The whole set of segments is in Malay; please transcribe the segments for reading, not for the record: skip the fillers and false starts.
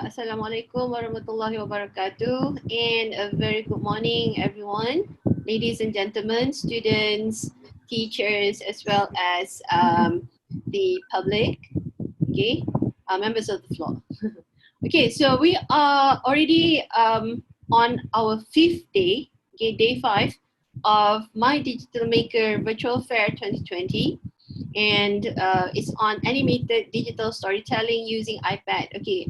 Assalamualaikum warahmatullahi wabarakatuh, and a very good morning everyone, ladies and gentlemen, students, teachers, as well as the public, okay, members of the floor. Okay, so we are already on our 5th day, okay, day 5 of My Digital Maker Virtual Fair 2020. And it's on animated digital storytelling using iPad. Okay,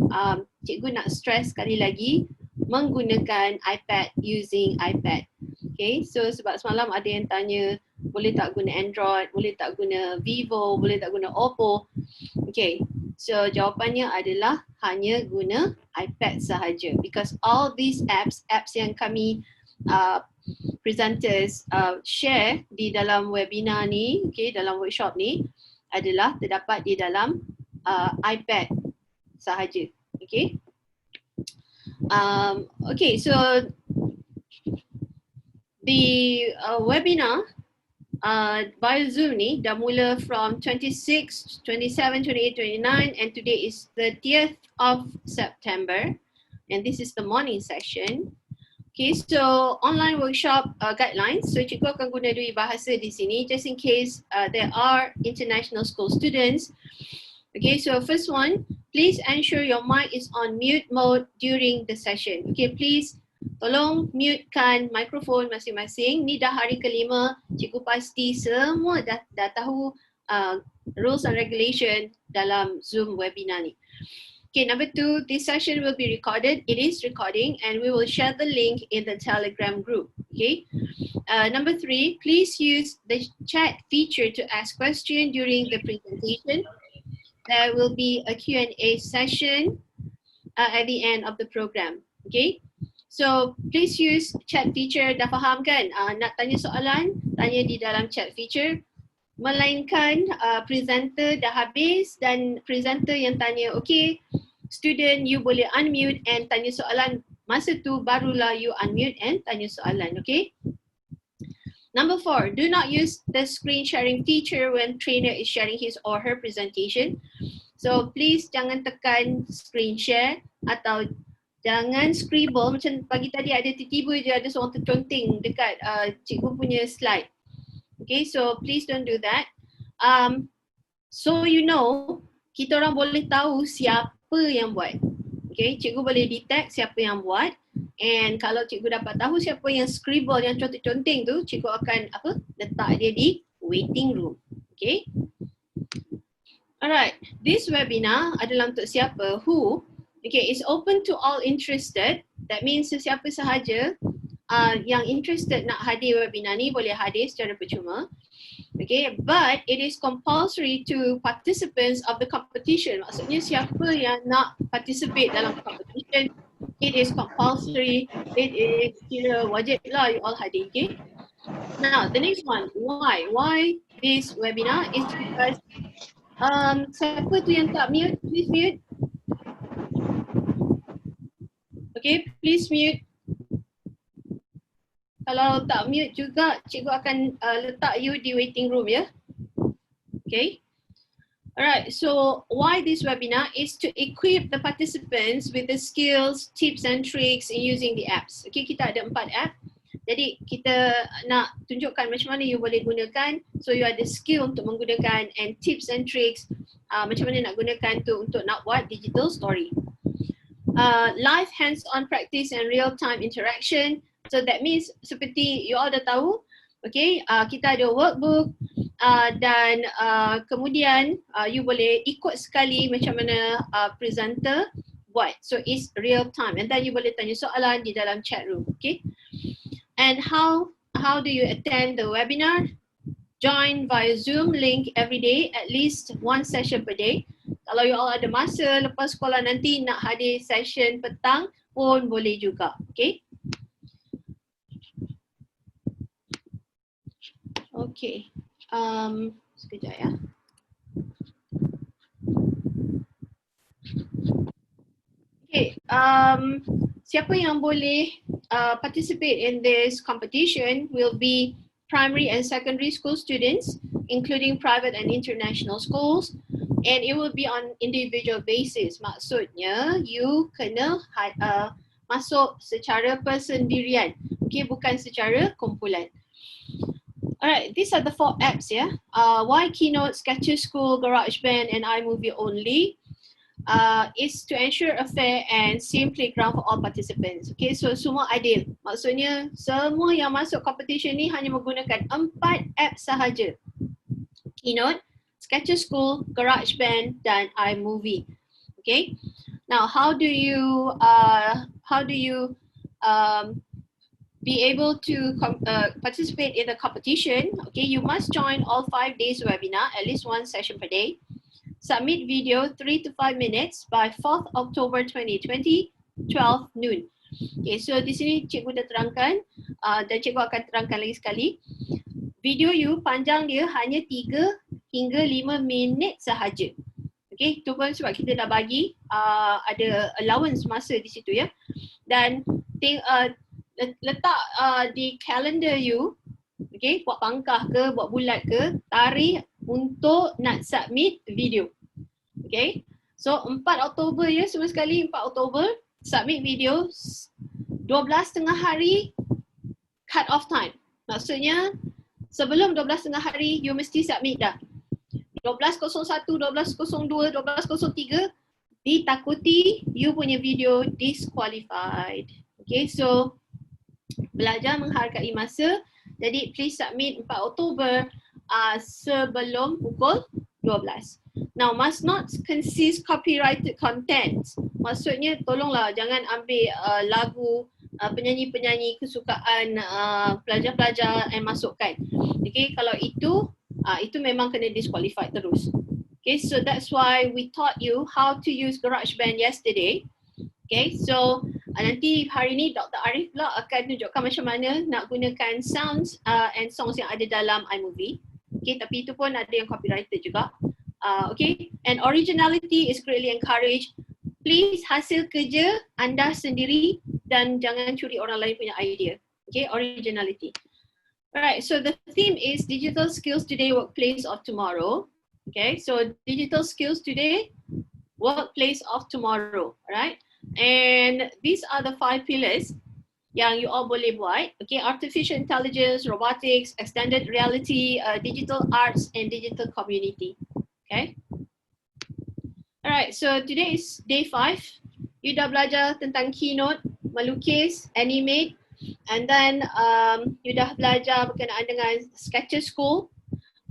cikgu nak stress sekali lagi, menggunakan iPad using iPad. Okay, so sebab semalam ada yang tanya, boleh tak guna Android, boleh tak guna Vivo, boleh tak guna Oppo. Okay, so jawapannya adalah hanya guna iPad sahaja, because all these apps yang kami presenters share di dalam webinar ni, okay, dalam workshop ni adalah terdapat di dalam iPad sahaja, okay. Okay, so the webinar via Zoom ni dah mula from 26, 27, 28, 29, and today is 30th of September, and this is the morning session. Okay, so online workshop guidelines. So cikgu akan guna dua bahasa di sini just in case there are international school students. Okay, so first one, please ensure your mic is on mute mode during the session. Okay, please tolong mutekan mikrofon masing-masing. Ni dah hari kelima, cikgu pasti semua dah tahu rules and regulation dalam Zoom webinar ni. Okay, number 2, this session will be recorded. It is recording and we will share the link in the Telegram group. Okay. Number 3, please use the chat feature to ask questions during the presentation. There will be a Q&A session at the end of the program. Okay. So please use chat feature. Dah faham kan? Nak tanya soalan, tanya di dalam chat feature. Melainkan presenter dah habis dan presenter yang tanya, okay, student you boleh unmute and tanya soalan, masa tu barulah you unmute and tanya soalan, okay. Number 4, do not use the screen sharing feature when trainer is sharing his or her presentation. So please jangan tekan screen share atau jangan scribble macam pagi tadi ada tiba-tiba je ada seorang terconteng dekat cikgu punya slide. Okay, so please don't do that. So you know, kita orang boleh tahu siapa yang buat. Okay, cikgu boleh detect siapa yang buat. And kalau cikgu dapat tahu siapa yang scribble, yang conteng-conteng tu, cikgu akan letak dia di waiting room. Okay. Alright, this webinar adalah untuk siapa? Who? Okay, it's open to all interested. That means sesiapa sahaja yang interested nak hadir webinar ni boleh hadir secara percuma. Okay, but it is compulsory to participants of the competition. Maksudnya siapa yang nak participate dalam competition, it is compulsory. It is wajib lah you all hadir. Okay. Now the next one, why? Why this webinar is because siapa tu yang tak mute? Please mute. Okay, please mute. Kalau tak mute juga, cikgu akan letak you di waiting room ya. Okay. Alright, so why this webinar is to equip the participants with the skills, tips and tricks in using the apps. Okay, kita ada 4 app. Jadi kita nak tunjukkan macam mana you boleh gunakan, so you ada skill untuk menggunakan and tips and tricks macam mana nak gunakan tu untuk nak buat digital story. Live hands-on practice and real-time interaction. So that means seperti you all dah tahu, okay, kita ada workbook dan kemudian you boleh ikut sekali macam mana presenter buat. So it's real time and then you boleh tanya soalan di dalam chat room, okay. And how do you attend the webinar? Join via Zoom link every day, at least 1 session per day. Kalau you all ada masa lepas sekolah nanti nak hadir session petang pun boleh juga, okay. Okay, sekejap ya. Okay, siapa yang boleh participate in this competition will be primary and secondary school students, including private and international schools, and it will be on individual basis. Maksudnya you kena masuk secara persendirian, okay, bukan secara kumpulan. Alright, these are the 4 apps, yeah. Why Keynote, Sketcher School, GarageBand, and iMovie only? Is to ensure a fair and same playground for all participants. Okay, so semua adil. Maksudnya semua yang masuk competition ni hanya menggunakan 4 apps sahaja. Keynote, Sketcher School, GarageBand, dan iMovie. Okay. Now, how do you be able to participate in the competition? Okay, you must join all 5 days webinar, at least 1 session per day. Submit video 3 to 5 minutes by 4th October 2020, 12 noon. Okay, so di sini cikgu dah terangkan dan cikgu akan terangkan lagi sekali. Video you panjang dia hanya 3 hingga 5 minit sahaja. Okay, itu pun sebab kita dah bagi ada allowance masa di situ, ya. Dan letak di calendar you, okay, buat pangkah ke, buat bulat ke, tarikh untuk nak submit video. Okay, so 4 Oktober ya, semua sekali 4 Oktober submit video, 12.30 hari cut off time. Maksudnya sebelum 12.30 hari you mesti submit dah. 12.01, 12.02, 12.03 ditakuti you punya video disqualified. Okay, so belajar menghargai masa. Jadi please submit 4 Oktober sebelum pukul 12. Now, must not consist copyrighted content. Maksudnya tolonglah jangan ambil lagu penyanyi-penyanyi kesukaan pelajar-pelajar and masukkan. Okay, kalau itu memang kena disqualified terus. Okay, so that's why we taught you how to use GarageBand yesterday. Okay, so nanti hari ni Dr. Arif pula akan tunjukkan macam mana nak gunakan sounds and songs yang ada dalam iMovie. Okay, tapi itu pun ada yang copyrighted juga. Okay, and originality is greatly encouraged. Please hasil kerja anda sendiri dan jangan curi orang lain punya idea. Okay, originality. Alright, so the theme is digital skills today, workplace of tomorrow. Okay, so digital skills today, workplace of tomorrow. Alright, and these are the 5 pillars yang you all boleh buat. Okay, artificial intelligence, robotics, extended reality, digital arts, and digital community. Okay. Alright, so today is day 5. You dah belajar tentang Keynote, melukis, animate, and then you dah belajar berkenaan dengan Sketcher School.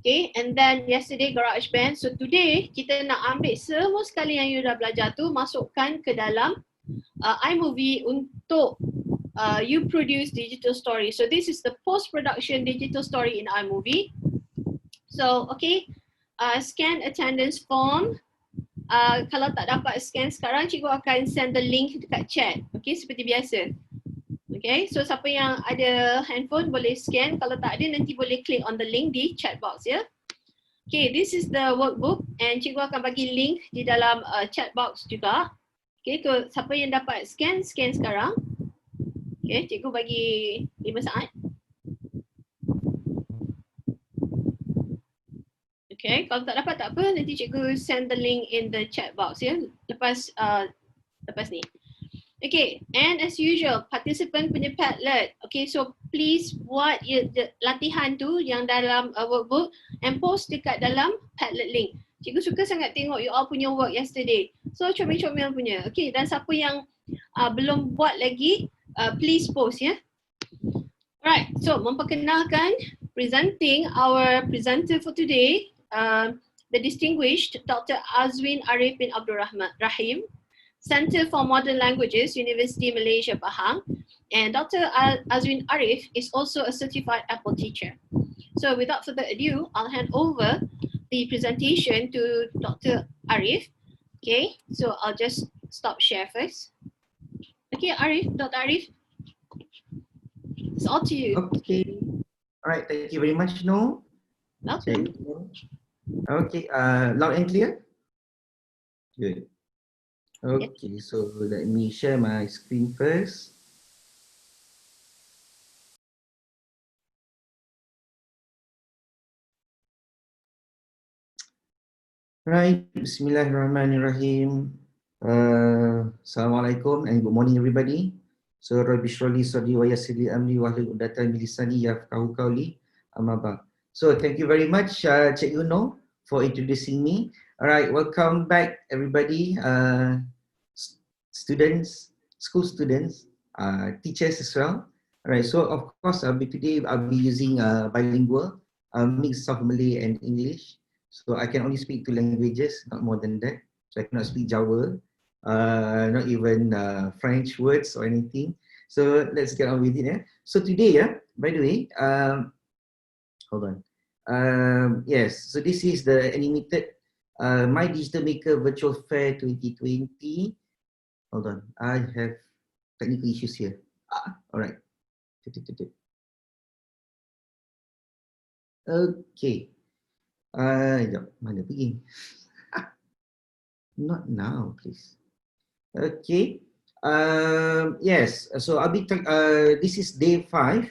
Okay, and then yesterday GarageBand. So today kita nak ambil semua sekali yang you dah belajar tu, masukkan ke dalam iMovie untuk you produce digital story. So this is the post-production digital story in iMovie. So okay, scan attendance form. Kalau tak dapat scan sekarang, cikgu akan send the link dekat chat. Okay, seperti biasa. Okay, so siapa yang ada handphone boleh scan. Kalau tak ada, nanti boleh click on the link di chat box, ya. Okay, this is the workbook and cikgu akan bagi link di dalam chat box juga. Okay, so siapa yang dapat scan sekarang. Okay, cikgu bagi 5 saat. Okay, kalau tak dapat tak apa, nanti cikgu send the link in the chat box, ya, lepas ni. Okay, and as usual, participant punya Padlet. Okay, so please buat latihan tu yang dalam workbook and post dekat dalam Padlet link. Cikgu suka sangat tengok you all punya work yesterday. So comel-comel punya. Okay, dan siapa yang belum buat lagi, please post, ya. Alright, so memperkenalkan presenting our presenter for today, the distinguished Dr. Azwin Arif bin Abdul Rahim, Center for Modern Languages, University Malaysia, Pahang. And Dr. Azwin Arif is also a certified Apple teacher. So without further ado, I'll hand over the presentation to Dr. Arif. Okay, so I'll just stop share first. Okay, Arif, Dr. Arif, it's all to you. Okay, all right, thank you very much, No. Welcome. Okay, loud and clear? Good. Okay, so let me share my screen first. Right, Bismillahirrahmanirrahim. Assalamualaikum and good morning everybody. So Rabbi Shrali Sadri wa Yassirli Amri wa Hlul 'Uqdatam min lisani yafqahu qawli. Amma ba'd. So thank you very much Cik Yuno for introducing me. Alright, welcome back everybody, students, school students, teachers as well. Alright, so of course today I'll be using bilingual, mix of Malay and English. So I can only speak two languages, not more than that. So I cannot speak Jawa, not even French words or anything. So let's get on with it. So today, by the way, hold on. Yes, so this is the animated My Digital Maker Virtual Fair 2020. Hold on, I have technical issues here. All right. Okay. Sekejap, mana pergi? Not now, please. Okay. Yes, so I'll be this is day 5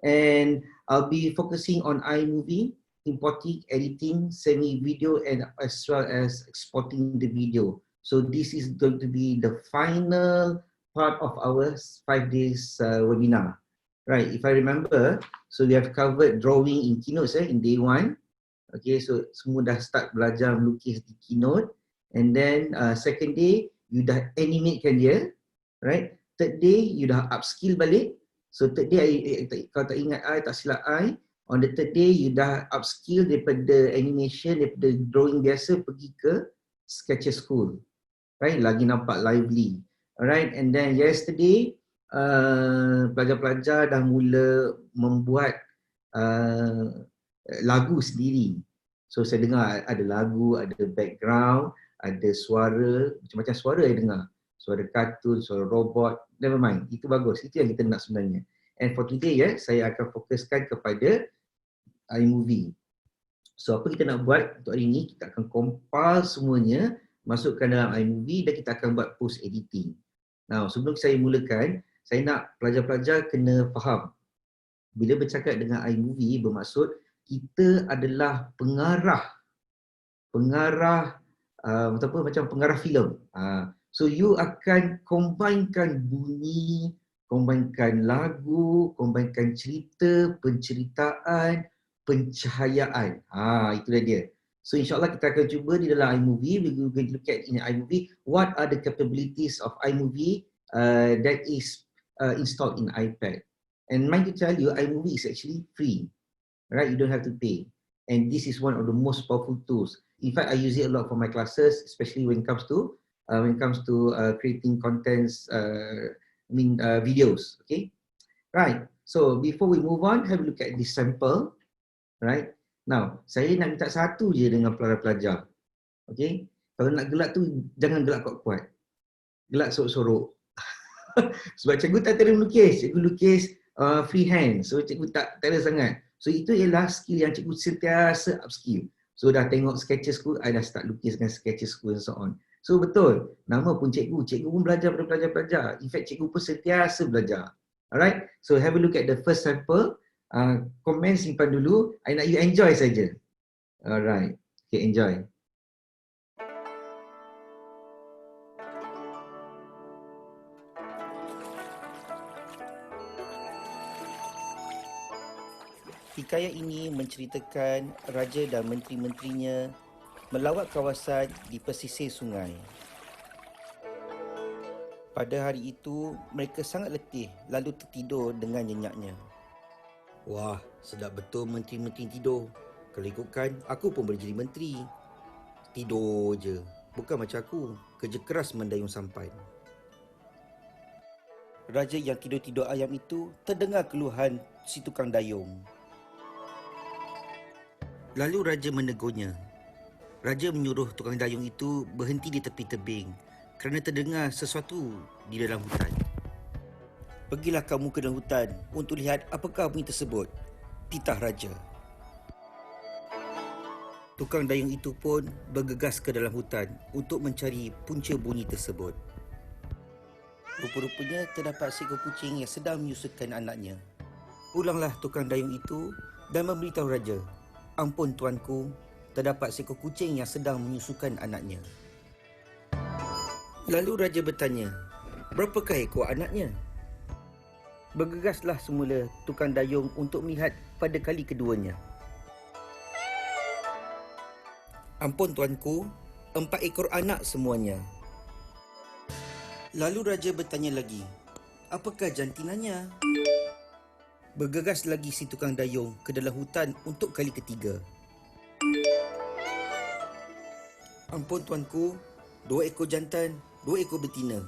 and I'll be focusing on iMovie, importing, editing, sending video and as well as exporting the video. So this is going to be the final part of our 5 days webinar. Right, if I remember, so we have covered drawing in Keynote in day 1. Okay, so semua dah start belajar melukis di Keynote. And then second day, you dah animatekan dia. Right? Third day, you dah upskill balik. So third day, kalau tak ingat tak silap on the third day, you dah upskill daripada animation, daripada drawing biasa pergi ke Sketcher School. Right? Lagi nampak lively. Alright, and then yesterday, pelajar-pelajar dah mula membuat lagu sendiri. So saya dengar ada lagu, ada background, ada suara, macam-macam suara saya dengar. Suara kartun, suara robot, never mind. Itu bagus, itu yang kita nak sebenarnya. And for today saya akan fokuskan kepada iMovie. So apa kita nak buat untuk hari ini, kita akan compile semuanya, masukkan dalam iMovie dan kita akan buat post editing. Now sebelum saya mulakan, saya nak pelajar-pelajar kena faham. Bila bercakap dengan iMovie bermaksud kita adalah pengarah macam pengarah filem. So you akan combinekan bunyi, combinekan lagu, combinekan cerita, penceritaan, pencahayaan. Itulah dia. So insyaAllah kita akan cuba di dalam iMovie, we will look at in iMovie, what are the capabilities of iMovie that is installed in iPad. And mind to tell you, iMovie is actually free. Right, you don't have to pay, and this is one of the most powerful tools. In fact, I use it a lot for my classes, especially when it comes to creating contents, videos. Okay, right. So before we move on, have a look at this sample. Right now, saya nak minta satu je dengan pelajar-pelajar. Okay, kalau nak gelak tu jangan gelak kuat-kuat, gelak sorok-sorok. Sebab cikgu tak ada melukis, cikgu lukis freehand, so cikgu tak ada sangat. So itu ialah skill yang cikgu sentiasa upskill. So dah tengok Sketcher School, I dah start lukis dengan Sketcher School and so on. So betul, nama pun cikgu pun belajar pada pelajar-pelajar. In fact, cikgu pun sentiasa belajar. Alright, so have a look at the first sample. Komen simpan dulu, I nak you enjoy saja. Alright, okay, enjoy. Hikayat ini menceritakan raja dan menteri-menterinya melawat kawasan di pesisir sungai. Pada hari itu, mereka sangat letih lalu tertidur dengan nyenyaknya. Wah, sedap betul menteri-menteri tidur. Kalau ikutkan, aku pun boleh jadi menteri. Tidur je, bukan macam aku, kerja keras mendayung sampan. Raja yang tidur-tidur ayam itu terdengar keluhan si tukang dayung. Lalu raja menegurnya. Raja menyuruh tukang dayung itu berhenti di tepi tebing kerana terdengar sesuatu di dalam hutan. Pergilah kamu ke dalam hutan untuk lihat apakah bunyi tersebut, titah raja. Tukang dayung itu pun bergegas ke dalam hutan untuk mencari punca bunyi tersebut. Rupa-rupanya terdapat seekor kucing yang sedang menyusukan anaknya. Pulanglah tukang dayung itu dan memberitahu raja, "Ampun tuanku, terdapat seekor kucing yang sedang menyusukan anaknya. Lalu raja bertanya, berapakah ekor anaknya? Bergegaslah semula tukang dayung untuk melihat pada kali keduanya. Ampun tuanku, 4 ekor anak semuanya. Lalu raja bertanya lagi, apakah jantinanya? Bergegas lagi si tukang dayung ke dalam hutan untuk kali ketiga. Ampun tuanku, 2 ekor jantan, 2 ekor betina,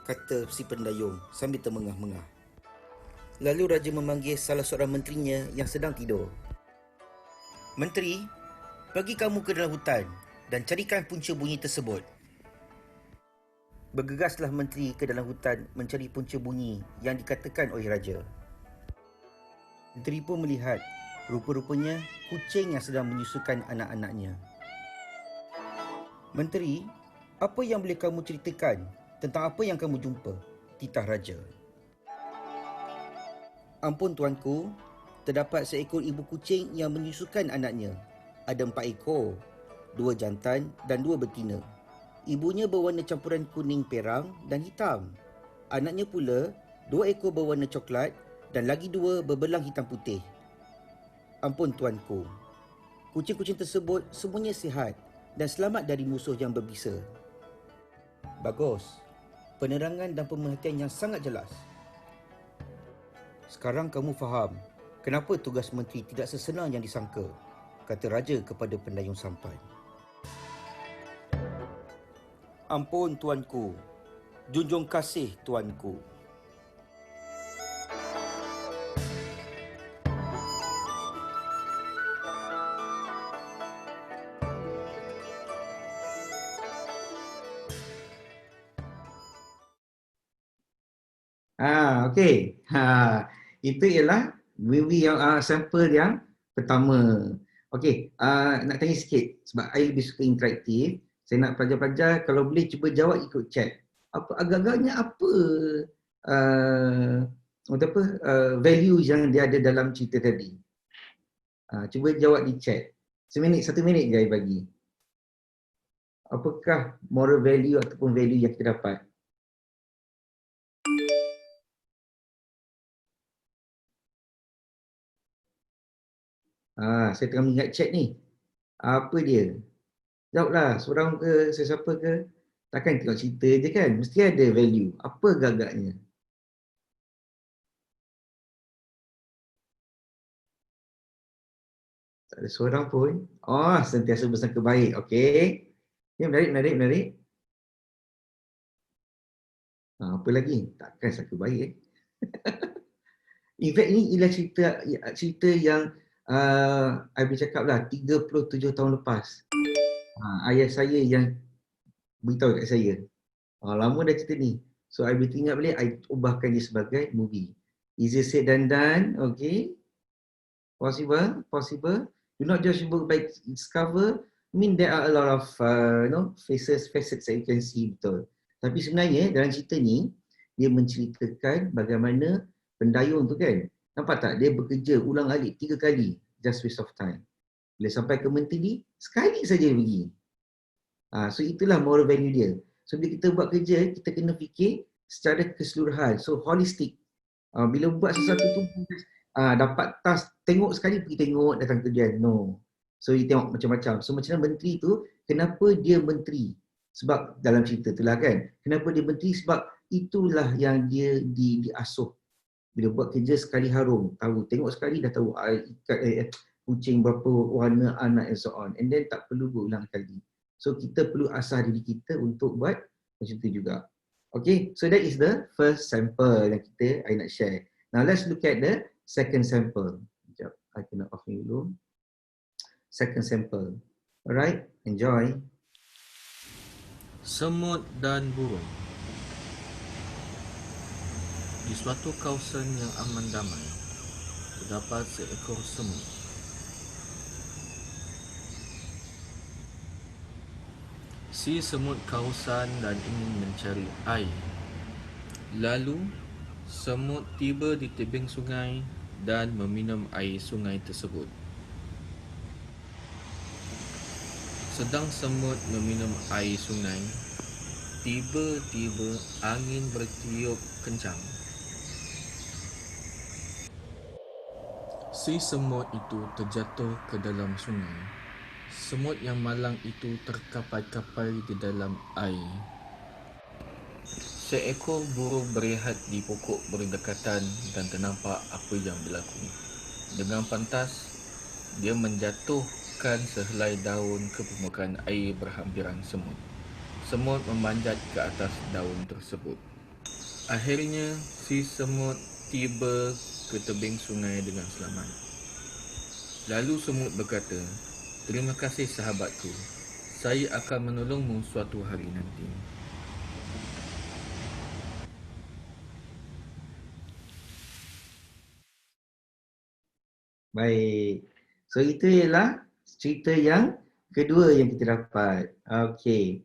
kata si pendayung sambil termengah-mengah. Lalu raja memanggil salah seorang menterinya yang sedang tidur. Menteri, pergi kamu ke dalam hutan dan carikan punca bunyi tersebut. Bergegaslah menteri ke dalam hutan mencari punca bunyi yang dikatakan oleh raja. Menteri pun melihat, rupa-rupanya kucing yang sedang menyusukan anak-anaknya. Menteri, apa yang boleh kamu ceritakan tentang apa yang kamu jumpa? Titah raja. Ampun tuanku, terdapat seekor ibu kucing yang menyusukan anaknya. Ada 4 ekor, 2 jantan dan 2 betina. Ibunya berwarna campuran kuning perang dan hitam. Anaknya pula 2 ekor berwarna coklat dan lagi 2 berbelang hitam putih. Ampun tuanku, kucing-kucing tersebut semuanya sihat dan selamat dari musuh yang berbisa. Bagus, penerangan dan pemerhatian yang sangat jelas. Sekarang kamu faham kenapa tugas menteri tidak sesenang yang disangka, kata raja kepada pendayung sampan. Ampun tuanku, junjung kasih tuanku. Okey. Itu ialah movie yang sampel yang pertama. Okey, nak tanya sikit sebab I lebih suka interaktif. Saya nak pelajar-pelajar kalau boleh cuba jawab ikut chat. Agak-agaknya apa value yang dia ada dalam cerita tadi? Cuba jawab di chat. 1 minit je I bagi. Apakah moral value ataupun value yang kita dapat? Saya tengah mengingat chat ni. Apa dia? Jawablah, seorang ke, sesiapa ke. Takkan tengok cerita je kan? Mesti ada value. Apa agak-agaknya? Tak ada seorang pun. Sentiasa bersangka baik. Okey. Ya, menarik. Apa lagi? Takkan sangka baik. In fact, ini ialah cerita yang I boleh cakap lah 37 tahun lepas. Ayah saya yang beritahu kat saya. Lama dah cerita ni. So, I boleh teringat balik, I ubahkan dia sebagai movie. Easier said than done, okay? Possible. Do not judge a book by its cover. I mean, there are a lot of facets that you can see, betul. Tapi sebenarnya, dalam cerita ni, dia menceritakan bagaimana pendayung tu kan, nampak tak? Dia bekerja ulang-alik 3 kali. Just waste of time. Bila sampai ke menteri, sekali saja pergi. So itulah moral value dia. So bila kita buat kerja, kita kena fikir secara keseluruhan. So holistic. Bila buat sesuatu tu, dapat task, tengok sekali pergi tengok, datang kerja. No. So you tengok macam-macam. So macam mana menteri tu, kenapa dia menteri? Sebab dalam cerita tu lah kan. Kenapa dia menteri? Sebab itulah yang dia diasuh. Bila buat kerja sekali harum, tahu, tengok sekali dah tahu kucing berapa warna anak and so on, and then tak perlu berulang kali. So kita perlu asah diri kita untuk buat macam tu juga. Okay, so that is the first sample yang I nak share. Now let's look at the second sample. Sekejap, I kena off ni dulu. Second sample. Alright, enjoy. Semut dan burung. Di suatu kawasan yang aman damai, terdapat seekor semut. Si semut kehausan dan ingin mencari air. Lalu, semut tiba di tebing sungai dan meminum air sungai tersebut. Sedang semut meminum air sungai, tiba-tiba angin bertiup kencang. Si semut itu terjatuh ke dalam sungai. Semut yang malang itu terkapai-kapai di dalam air. Seekor burung berehat di pokok berdekatan dan ternampak apa yang berlaku. Dengan pantas, dia menjatuhkan sehelai daun ke permukaan air berhampiran semut. Semut memanjat ke atas daun tersebut. Akhirnya, si semut tiba ke tebing sungai dengan selamat. Lalu semut berkata, "Terima kasih sahabatku. Saya akan menolongmu suatu hari nanti." Baik. So itu ialah cerita yang kedua yang kita dapat. Okey.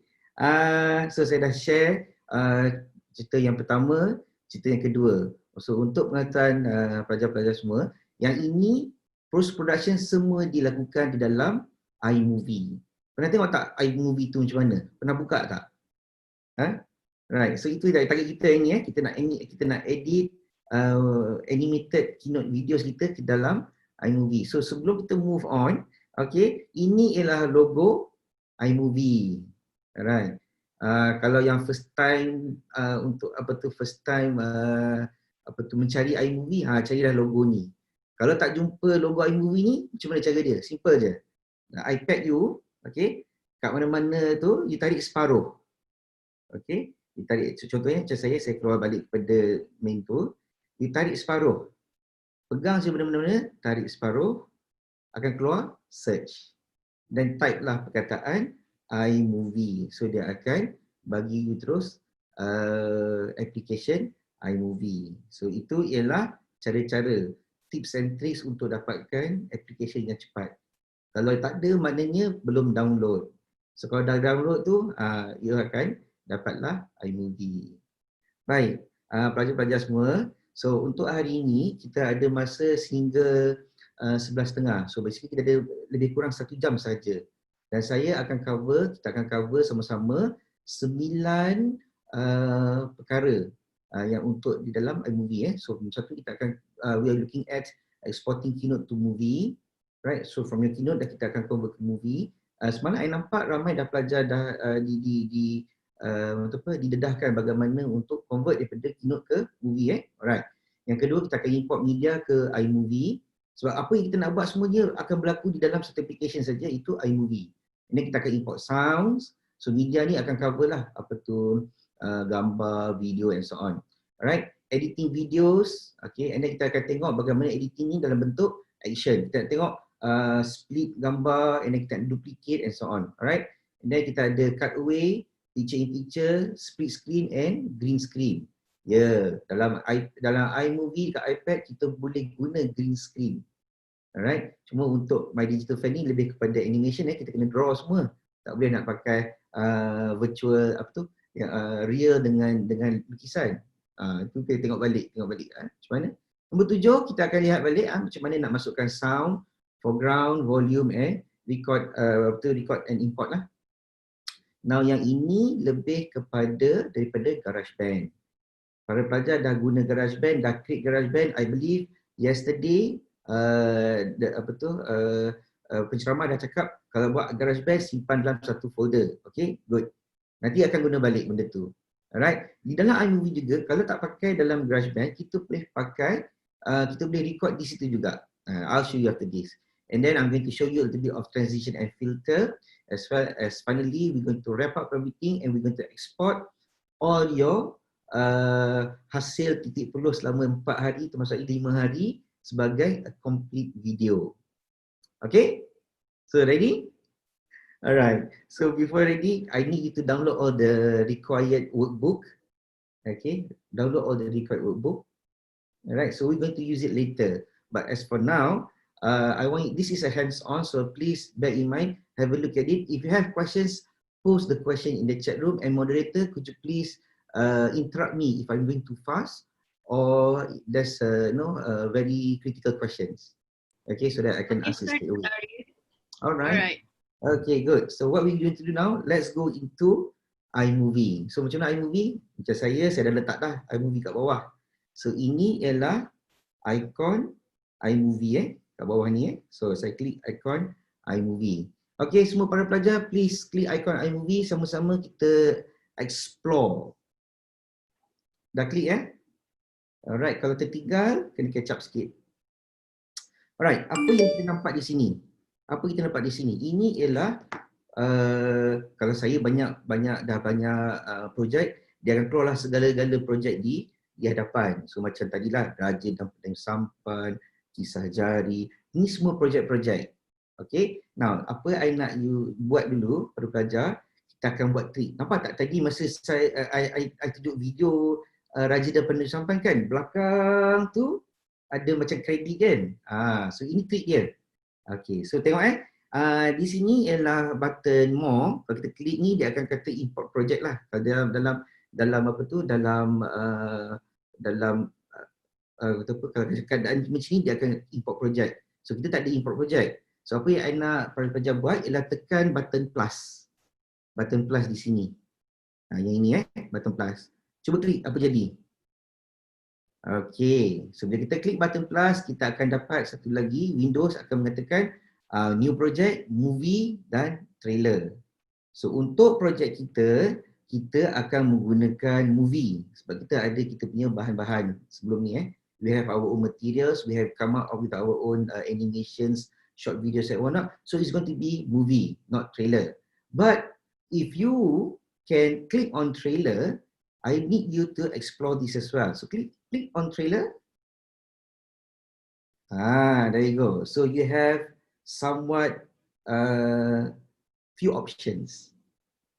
So saya dah share cerita yang pertama, cerita yang kedua. So untuk pengetahuan pelajar-pelajar semua, yang ini post production semua dilakukan di dalam iMovie. Pernah tengok tak iMovie tu macam mana? Pernah buka tak? Right. So itu target kita ini kita nak edit animated keynote videos kita ke dalam iMovie. So sebelum kita move on, okay, ini ialah logo iMovie. Alright. Kalau yang first time untuk mencari iMovie, carilah logo ni. Kalau tak jumpa logo iMovie ni, macam mana cara dia? Simple je. iPad you, okay, kat mana-mana tu, you tarik separuh. Okay, ditarik. Contohnya macam saya keluar balik pada main tu, ditarik separuh. Pegang je benda-benda, tarik separuh, akan keluar search. Dan type lah perkataan iMovie. So dia akan bagi you terus application iMovie. So itu ialah cara-cara, tips and tricks untuk dapatkan application yang cepat. Kalau tak ada, maknanya belum download. So kalau dah download tu, you akan dapatlah iMovie. Baik, pelajar-pelajar semua. So untuk hari ini kita ada masa sehingga 11.30. So basically kita ada lebih kurang 1 jam saja. Dan kita akan cover sama-sama 9 perkara yang untuk di dalam iMovie. So satu kita akan we are looking at exporting keynote to movie. Right, so from your keynote dah kita akan convert ke movie. Semalam saya nampak ramai dah pelajar dah didedahkan bagaimana untuk convert daripada keynote ke movie. Alright. Yang kedua, kita akan import media ke iMovie. Sebab apa yang kita nak buat semuanya akan berlaku di dalam satu application saja, itu iMovie. Ini kita akan import sounds. So media ni akan cover lah apa tu gambar, video and so on. Alright. Editing videos. Okay. And then kita akan tengok bagaimana editing ni dalam bentuk action. Kita nak tengok split gambar and then kita duplicate and so on. Alright. And then kita ada cutaway, picture in picture, split screen and green screen. Ya, dalam iMovie kat iPad kita boleh guna green screen. Alright. Cuma untuk My Digital Fan ni lebih kepada animation, kita kena draw semua. Tak boleh nak pakai virtual real dengan lukisan. Itu kita tengok balik macam mana. Nombor 7 kita akan lihat balik macam mana nak masukkan sound, foreground, volume and record and import lah. Now yang ini lebih daripada GarageBand. Para pelajar dah guna GarageBand, dah create GarageBand. I believe yesterday penceramah dah cakap kalau buat GarageBand simpan dalam satu folder. Okay, good. Nanti akan guna balik benda tu. Alright. Di dalam iMovie juga kalau tak pakai dalam GarageBand, kita boleh record di situ juga. I'll show you after this. And then I'm going to show you a little bit of transition and filter. As well as finally, we're going to wrap up everything and we're going to export all your hasil titik perluh selama 4 hari termasuk 5 hari sebagai a complete video. Okay? So ready? Alright. So before ready, I need you to download all the required workbook. Okay? Download all the required workbook. Alright, so we're going to use it later. But as for now, this is a hands-on, so please bear in mind, have a look at it. If you have questions, post the question in the chat room, and moderator, could you please interrupt me if I'm going too fast or there's very critical questions. Okay, so that I can answer straight away. All right. Okay, good. So what we're going to do now, let's go into iMovie. So macam mana iMovie? Macam saya dah letak dah iMovie kat bawah. So ini ialah ikon iMovie kat bawah ni So saya klik ikon iMovie. Okay, semua para pelajar please klik ikon iMovie, sama-sama kita explore. Dah klik Alright, kalau tertinggal kena catch up sikit. Alright, apa yang kita nampak di sini? Apa kita nampak di sini? Ini ialah kalau saya banyak projek, dia akan keluarlah segala-gala projek di hadapan. So macam tadilah Rajin dan Petang Sampan, Kisah Jari, ini semua projek-projek. Okay, now apa I nak you buat dulu pada pelajar, kita akan buat trik. Nampak tak tadi masa I tunjuk video Rajin dan Petang Sampan kan, belakang tu ada macam kredit kan. So ini trik dia. Okay, so tengok di sini ialah button more. Kalau kita klik ni dia akan kata import project lah. Kalau dalam apa tu, dalam kalau keadaan macam ni dia akan import project. So kita tak ada import project. So apa yang I nak para pelajar buat ialah tekan button plus. Button plus di sini. Yang ini button plus. Cuba klik, apa jadi? Okay, so bila kita klik button plus, kita akan dapat satu lagi, Windows akan mengatakan new project, movie dan trailer. So untuk projek kita akan menggunakan movie sebab kita punya bahan-bahan sebelum ni We have our own materials, we have come up with our own animations, short videos and whatnot. So it's going to be movie, not trailer. But if you can click on trailer, I need you to explore this as well. So click on trailer. There you go. So you have somewhat few options.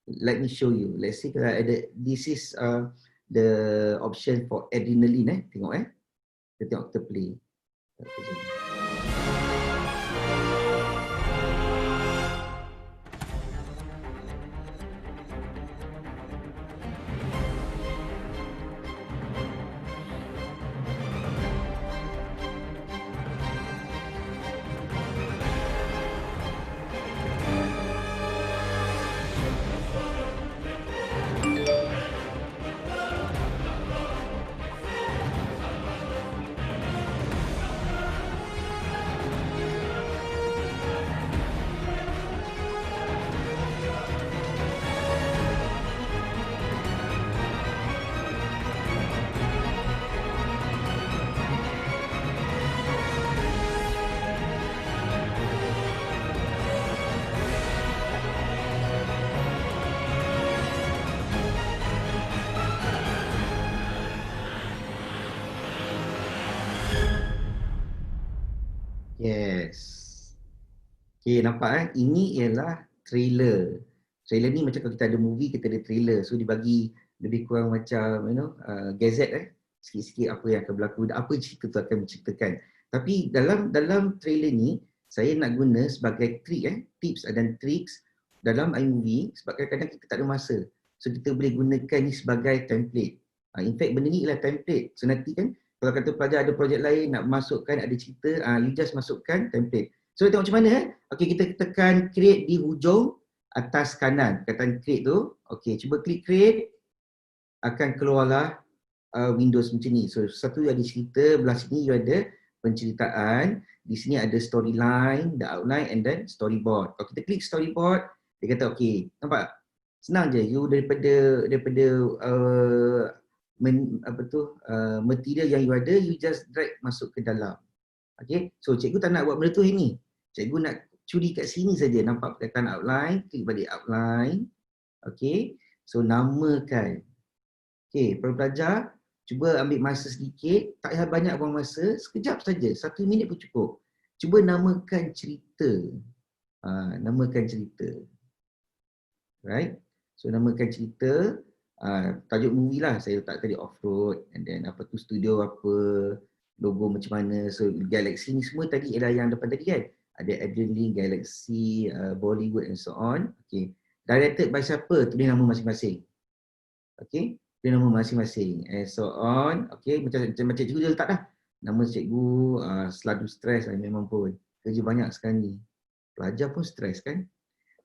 Let me show you. Let's see kalau ada. This is the option for adrenaline. Tengok kita tengok kita play. Yes. Okay, nampak Ini ialah trailer. Trailer ni macam kalau kita ada movie, kita ada trailer. So dibagi lebih kurang macam gazette sikit-sikit apa yang akan berlaku, apa cerita tu akan menceritakan. Tapi dalam trailer ni saya nak guna sebagai trik tips dan tricks dalam iMovie sebab kadang-kadang kita tak ada masa. So kita boleh gunakan ni sebagai template. In fact benda ni ialah template. So nanti kan kalau kata pelajar ada projek lain nak masukkan ada cerita, you just masukkan template. So tengok macam mana Okay, kita tekan create di hujung atas kanan. Perkataan create tu. Okay, cuba klik create. Akan keluarlah Windows macam ni. So satu ada cerita, belah sini you ada penceritaan. Di sini ada storyline, the outline and then storyboard. Kalau kita klik storyboard, dia kata okay, nampak? Senang je. You daripada material yang you ada, you just drag masuk ke dalam. Okay, so cikgu tak nak buat benda tu ni. Cikgu nak curi kat sini saja. Nampak perkataan outline, klik balik outline. Okay, so namakan. Okay, para pelajar, cuba ambil masa sedikit, tak payah banyak buang masa, sekejap saja, 1 minit pun cukup. Cuba namakan cerita. Namakan cerita. Right, so namakan cerita. Tajuk movie lah, saya letak tadi off-road and then apa tu studio apa, logo macam mana. So Galaxy ni semua tadi ialah yang depan tadi kan, ada Adrenaline, Galaxy, Bollywood and so on. Okay, directed by siapa, tulis nama masing-masing. Okay, tulis nama masing-masing and so on. Okay, macam cikgu dia letak dah nama cikgu. Selalu stres memang pun kerja banyak sekarang ni, pelajar pun stres kan.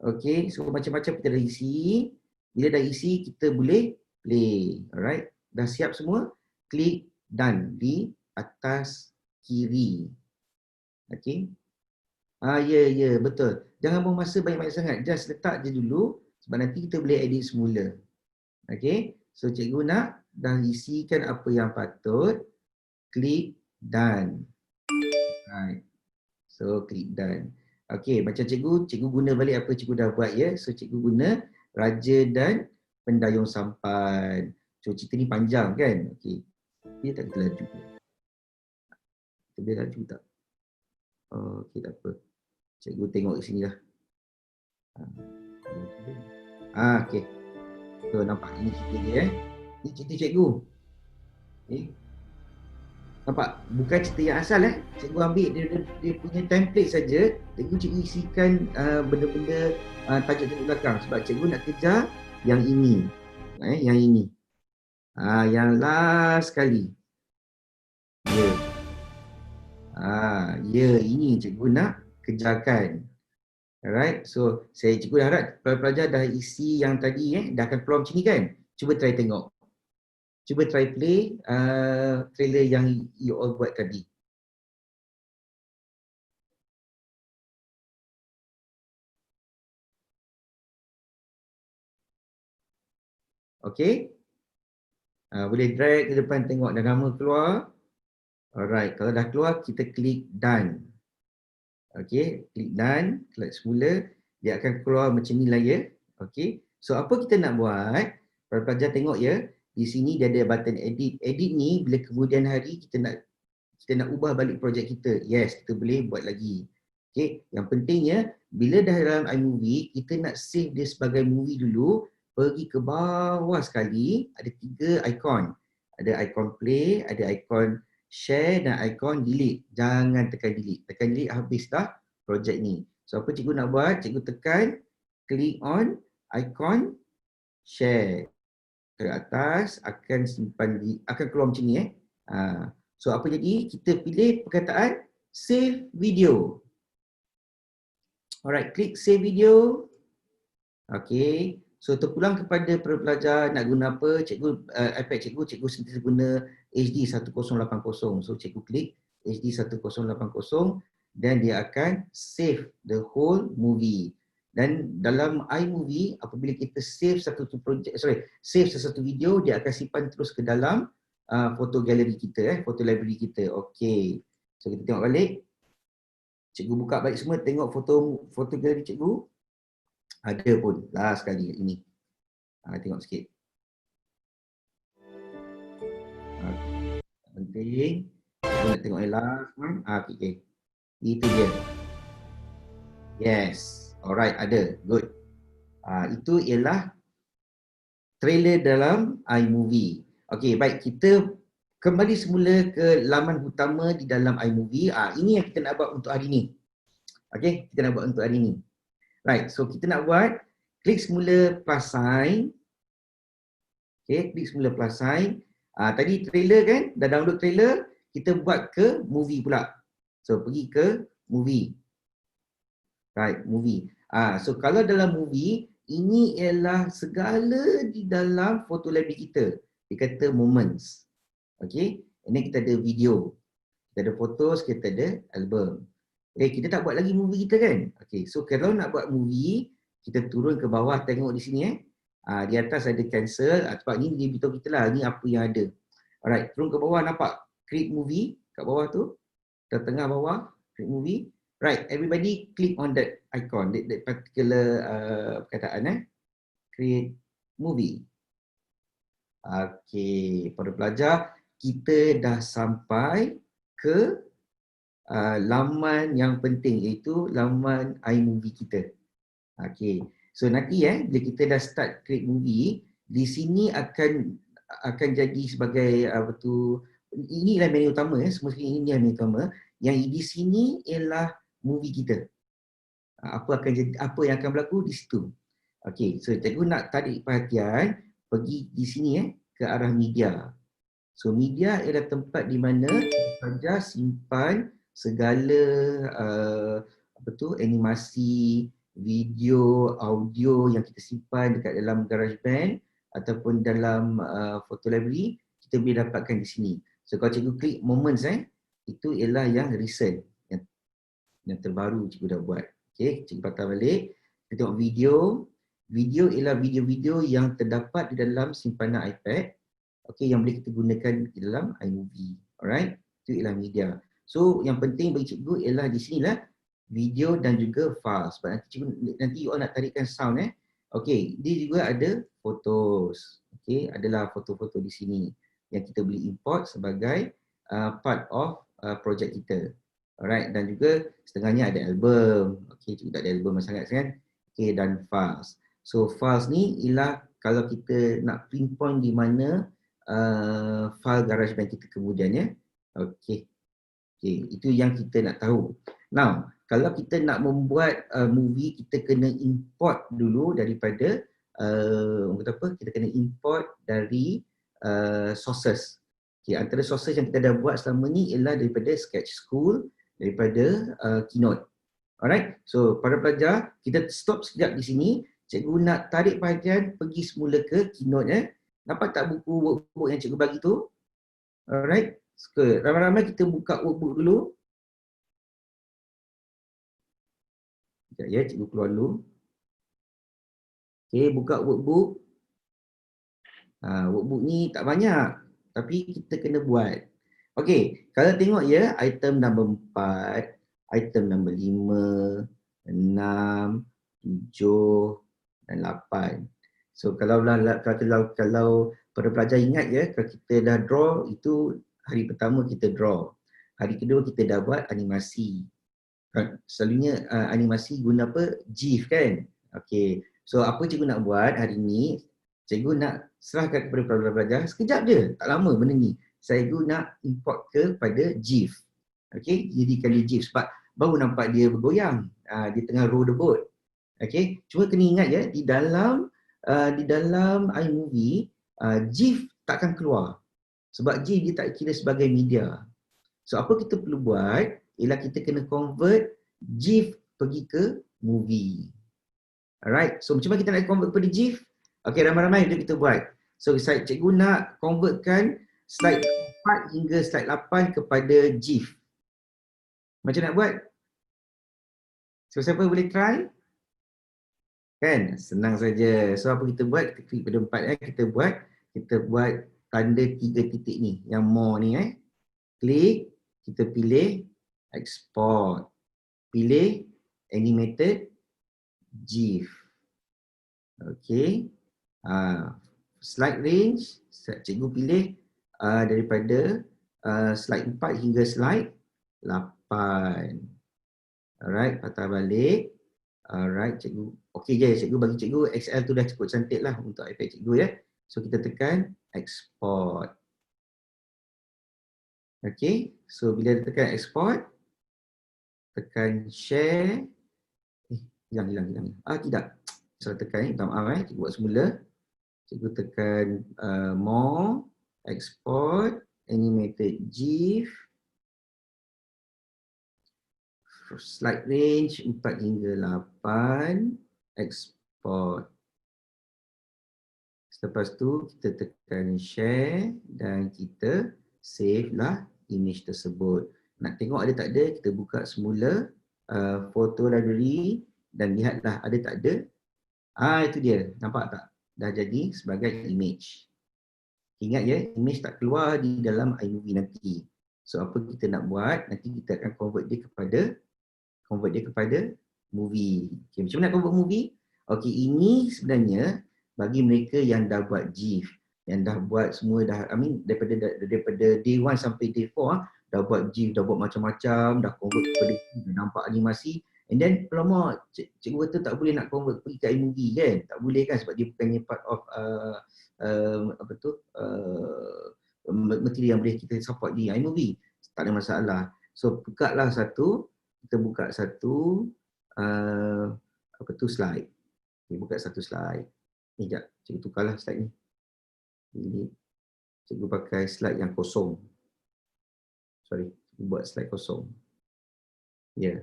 Okay, so macam-macam kita dah isi. Bila dah isi, kita boleh play. Alright, dah siap semua? Klik done di atas kiri. Okay. Ya, betul. Jangan buang masa banyak-banyak sangat. Just letak je dulu sebab nanti kita boleh edit semula. Okay, so cikgu nak dah isikan apa yang patut. Klik done. Right. So klik done. Okay, macam cikgu guna balik apa cikgu dah buat ya. So cikgu guna Raja dan Pendayung Sampan. So cerita ni panjang kan? Okay. Dia tak kita laju. Kita boleh laju tak? Oh, okay, tak apa. Cikgu tengok kat sini lah. Okay. So nampak ini cerita dia Ini cerita cikgu. Okay. Nampak? Bukan cerita yang asal Cikgu ambil dia punya template saja. Cikgu isikan benda-benda tajuk-tajuk belakang. Sebab cikgu nak kejar yang ini. Yang ini. Yang last sekali. Ya. Ya, ini cikgu nak kejarkan. Alright. So, cikgu harap pelajar dah isi yang tadi dah akan keluar macam ni kan? Cuba try tengok. Cuba try play trailer yang you all buat tadi. Okay. Boleh drag ke depan tengok dah nama keluar. Alright. Kalau dah keluar, kita klik done. Okay. Klik done. Klik semula. Dia akan keluar macam ni lah ya. Okay. So, apa kita nak buat? Para pelajar tengok ya. Di sini dia ada button edit. Edit ni bila kemudian hari kita nak ubah balik projek kita. Yes, kita boleh buat lagi. Okay, yang pentingnya bila dah dalam iMovie, kita nak save dia sebagai movie dulu. Pergi ke bawah sekali, ada 3 ikon. Ada ikon play, ada ikon share dan ikon delete. Jangan tekan delete. Tekan delete habis dah projek ni. So apa cikgu nak buat? Cikgu tekan click on ikon share. Ke atas akan simpan akan keluar macam ni So apa jadi? Kita pilih perkataan save video. Alright, klik save video. Okay. So terpulang kepada pelajar nak guna apa? Cikgu iPad cikgu sentiasa guna HD 1080. So cikgu klik HD 1080 dan dia akan save the whole movie. Dan dalam iMovie, apabila kita save save sesuatu video, dia akan simpan terus ke dalam foto galeri kita, foto library kita. Okey. So kita tengok balik. Cikgu buka balik semua, tengok foto galeri cikgu. Ada pun, last sekali ini. Tengok sikit. Penting. Kita nak tengok yang last one. Okay. Itu dia. Yes. Alright, ada. Good. Itu ialah trailer dalam iMovie. Okey, baik. Kita kembali semula ke laman utama di dalam iMovie. Ini yang kita nak buat untuk hari ni. Okey, kita nak buat untuk hari ni. Right, so kita nak buat klik semula plus sign. Okey, klik semula plus sign. Tadi trailer kan? Dah download trailer. Kita buat ke movie pula. So, pergi ke movie. Right, movie. So kalau dalam movie, ini ialah segala di dalam foto library kita. Dia kata moments. Okay, ini kita ada video. Kita ada fotos, kita ada album. Kita tak buat lagi movie kita kan? Okay, so kalau nak buat movie, kita turun ke bawah tengok di sini di atas ada cancel. Sebab ni dia beritahu kita lah, ni apa yang ada. Alright, turun ke bawah nampak create movie kat bawah tu. Tengah bawah, create movie. Right, everybody click on that icon, that particular perkataan create movie. Okay, para pelajar, kita dah sampai ke laman yang penting, iaitu laman iMovie kita. Okay, so nanti bila kita dah start create movie, di sini akan jadi sebagai inilah menu utama semua sekali ini menu utama. Yang di sini ialah movie kita. Apa yang akan berlaku di situ. Okey, so cikgu nak tarik perhatian, pergi di sini ke arah media. So media ialah tempat di mana pelajar simpan segala animasi, video, audio yang kita simpan dekat dalam GarageBand ataupun dalam photo library, kita boleh dapatkan di sini. So kalau cikgu klik moments itu ialah yang recent, yang terbaru cikgu dah buat. Okey, cikgu patah balik. Kita tengok video. Video ialah video-video yang terdapat di dalam simpanan iPad. Okey, yang boleh kita gunakan di dalam iMovie. Alright, itu ialah media. So yang penting bagi cikgu ialah di sinilah video dan juga file. Sebab nanti cikgu, nanti you all nak tarikkan sound Okey, dia juga ada photos. Okey, adalah foto-foto di sini yang kita boleh import sebagai part of projek kita. Alright, dan juga setengahnya ada album. Okey, cikgu tak ada album sangat kan. Okey, dan files. So files ni ialah kalau kita nak pinpoint di mana file GarageBand kita kemudian Okey. Okey, itu yang kita nak tahu. Now, kalau kita nak membuat movie, kita kena import dulu daripada kita kena import dari sources. Okey, antara sources yang kita dah buat selama ni ialah daripada Sketch School, daripada Keynote. Alright, so para pelajar, kita stop sekejap di sini. Cikgu nak tarik perhatian pergi semula ke Keynote Nampak tak buku workbook yang cikgu bagi tu? Alright, ramai-ramai kita buka workbook dulu. Sekejap ya, cikgu keluar dulu. Okay, buka workbook. Workbook ni tak banyak, tapi kita kena buat. Okay, kalau tengok ya, item nombor 4, item nombor 5, 6, 7 dan 8. So kalau para pelajar ingat ya, kalau kita dah draw, itu hari pertama kita draw. Hari kedua kita dah buat animasi. Selalunya animasi guna apa? GIF kan? Okay. So apa cikgu nak buat hari ni? Cikgu nak serahkan kepada para pelajar sekejap je, tak lama benda ni. Cikgu nak import kepada GIF. Okay, jadikan dia GIF sebab baru nampak dia bergoyang. Dia tengah roll the boat. Okay, cuma kena ingat ya, di dalam iMovie, GIF takkan keluar. Sebab GIF dia tak kira sebagai media. So apa kita perlu buat ialah kita kena convert GIF pergi ke movie. Alright, so macam mana kita nak convert kepada GIF? Okay, ramai-ramai jom kita buat. So cikgu nak convertkan slide 4 hingga slide 8 kepada GIF. Macam nak buat? So siapa boleh try? Kan? Senang saja. So apa kita buat? Kita klik pada 4 kita buat tanda 3 titik ni, yang more ni Klik, kita pilih export. Pilih animated GIF. Okey. Slide range, cikgu pilih daripada slide 4 hingga slide 8. Alright, patah balik. Alright, cikgu. Okey je, cikgu bagi cikgu XL tu dah cukup cantik lah untuk iPad cikgu ya. So kita tekan export. Okey, so bila tekan export, tekan share. Hilang. Tidak. Salah tekan minta maaf cikgu buat semula. Cikgu tekan more, export, animated GIF. Slide range 4 hingga 8, export. Selepas tu kita tekan share dan kita save lah image tersebut. Nak tengok ada tak ada, kita buka semula photo library dan lihatlah ada tak ada. Itu dia, nampak tak? Dah jadi sebagai image. Ingat ya, image tak keluar di dalam iMovie nanti. So apa kita nak buat, nanti kita akan convert dia kepada movie. Okay, macam mana nak convert movie? Okay, ini sebenarnya bagi mereka yang dah buat GIF, yang dah buat semua dah, daripada day 1 sampai day 4 dah buat GIF, dah buat macam-macam, dah convert kepada dah nampak animasi. And then alamak, cikgu kata tak boleh nak convert pergi ke iMovie kan? Tak boleh kan sebab dia bukannya part of material yang boleh kita support di iMovie. Tak ada masalah. So bukalah kita buka satu slide. Okay, buka satu slide. Ni sekejap, cikgu tukarlah slide ni. Ini cikgu pakai slide yang kosong. Sorry, cikgu buat slide kosong. Ya. Yeah.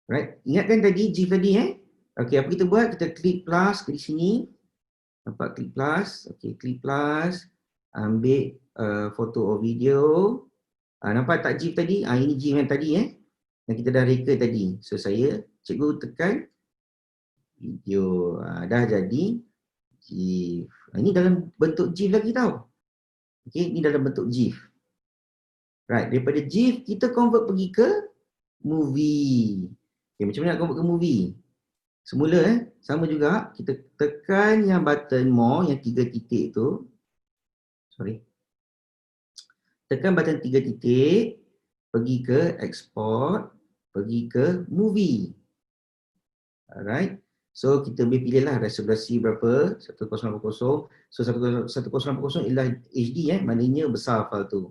Right, ingatkan tadi GIF tadi Okey, apa kita buat? Kita klik plus di sini. Nampak klik plus. Okey, klik plus. Ambil foto or video. Nampak tak GIF tadi? Ini GIF yang tadi yang kita dah reka tadi. So saya, cikgu tekan video. Dah jadi GIF. Ini dalam bentuk GIF lagi tau. Okey, ini dalam bentuk GIF. Right, daripada GIF kita convert pergi ke movie. Okay, macam mana nak convert ke movie? Semula sama juga, kita tekan yang button more, yang 3 titik tu. Sorry. Tekan button 3 titik, pergi ke export, pergi ke movie. Alright. So kita boleh pilih lah resolusi berapa, 1080. So 1080 ialah HD maknanya besar file tu.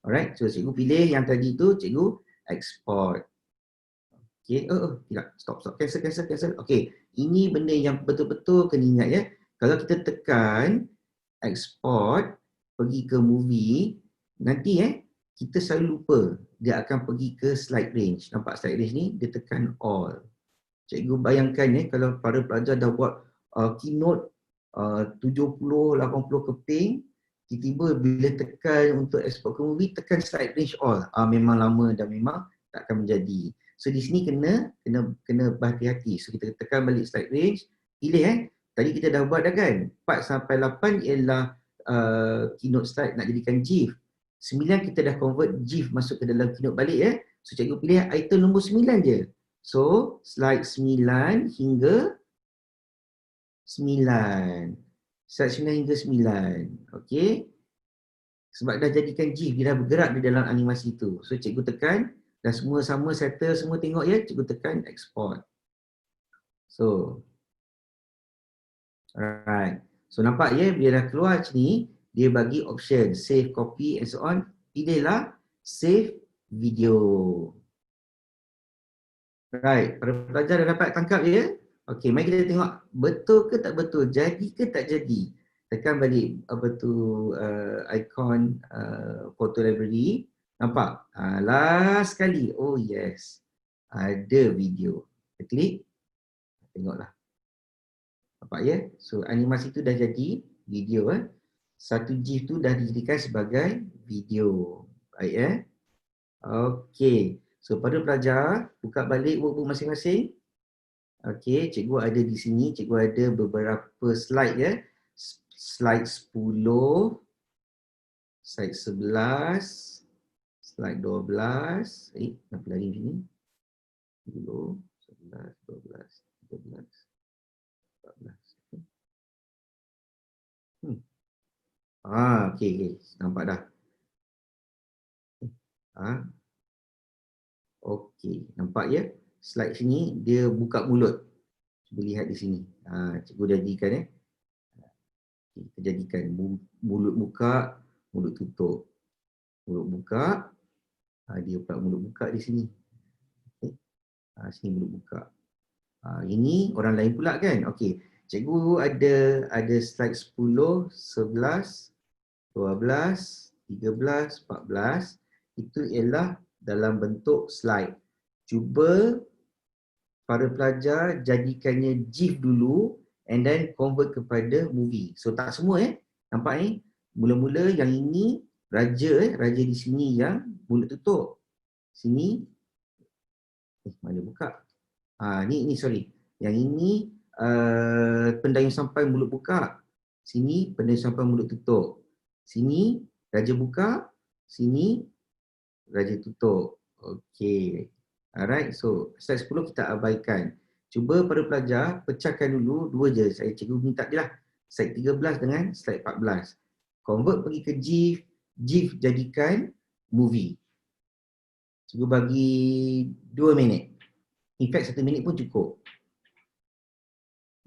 Alright, so cikgu pilih yang tadi tu, cikgu export. Okay, tidak, stop, cancel. Okay, ini benda yang betul-betul kena ingat Kalau kita tekan export, pergi ke movie, nanti kita selalu lupa, dia akan pergi ke slide range. Nampak slide range ni, dia tekan all. Cikgu bayangkan kalau para pelajar dah buat keynote 70-80 keping, tiba-tiba bila tekan untuk export ke movie, tekan slide range all. Memang lama dan memang tak akan menjadi. So di sini kena berhati-hati. So kita tekan balik slide range, pilih tadi kita dah buat dah kan. 4 sampai 8 ialah keynote slide nak jadikan GIF. 9 kita dah convert GIF masuk ke dalam keynote balik So cikgu pilih item nombor 9 je. So slide 9 hingga 9. Slide 9 hingga 9. Okey. Sebab dah jadikan GIF, dia dah bergerak di dalam animasi tu. So cikgu tekan, dah semua sama settle, semua tengok cikgu tekan export. So, alright. So nampak bila dah keluar macam ni, dia bagi option save, copy and so on. Pilihlah save video. Right, para pelajar dah dapat tangkap Okey, mari kita tengok betul ke tak betul, jadi ke tak jadi. Tekan balik icon photo library. Nampak? Last sekali. Oh yes. Ada video. Kita klik. Tengoklah. Nampak So animasi tu dah jadi video Satu GIF tu dah dijadikan sebagai video. Baik Okey. So pada pelajar, buka balik workbook masing-masing. Okey, cikgu ada di sini, cikgu ada beberapa slide Slide 10, slide 11, slide 12. Kenapa lari macam ni? 10, 11, 12, 13, 14. Okey. Nampak dah. Okey, nampak slide sini dia buka mulut. Cuba lihat di sini. Cikgu jadikan kita jadikan mulut buka, mulut tutup. Mulut buka, dia pula mulut buka di sini. Sini mulut buka. Ini orang lain pula kan. Okey, cikgu ada slide 10, 11, 12, 13, 14. Itu ialah dalam bentuk slide. Cuba para pelajar jadikannya GIF dulu and then convert kepada movie. So tak semua nampak mula-mula yang ini raja di sini yang mulut tutup. Sini mana buka? Ni sorry. Yang ini pendayung sampai mulut buka. Sini pendayung sampai mulut tutup. Sini raja buka, sini raja tutup. Okey. Alright, so slide 10 kita abaikan. Cuba para pelajar pecahkan dulu dua je. Cikgu minta je lah. Slide 13 dengan slide 14. Convert pergi ke GIF. GIF jadikan movie. Cikgu bagi 2 minit. In fact 1 minit pun cukup.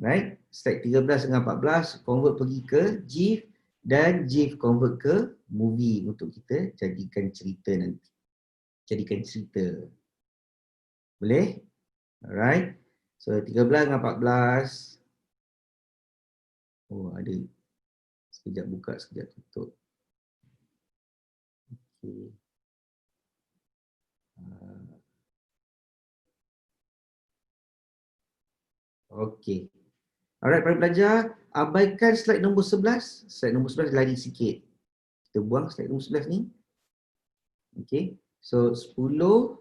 Right, slide 13 dengan 14 convert pergi ke GIF dan GIF convert ke movie untuk kita jadikan cerita nanti. Jadikan cerita. Boleh? Alright. So 13 dengan 14. Oh ada. Sekejap buka, sekejap tutup. Okay. Okey. Alright, para pelajar, abaikan slide nombor 11. Slide nombor 11 lari sikit. Kita buang slide nombor 11 ni. Okey. So 10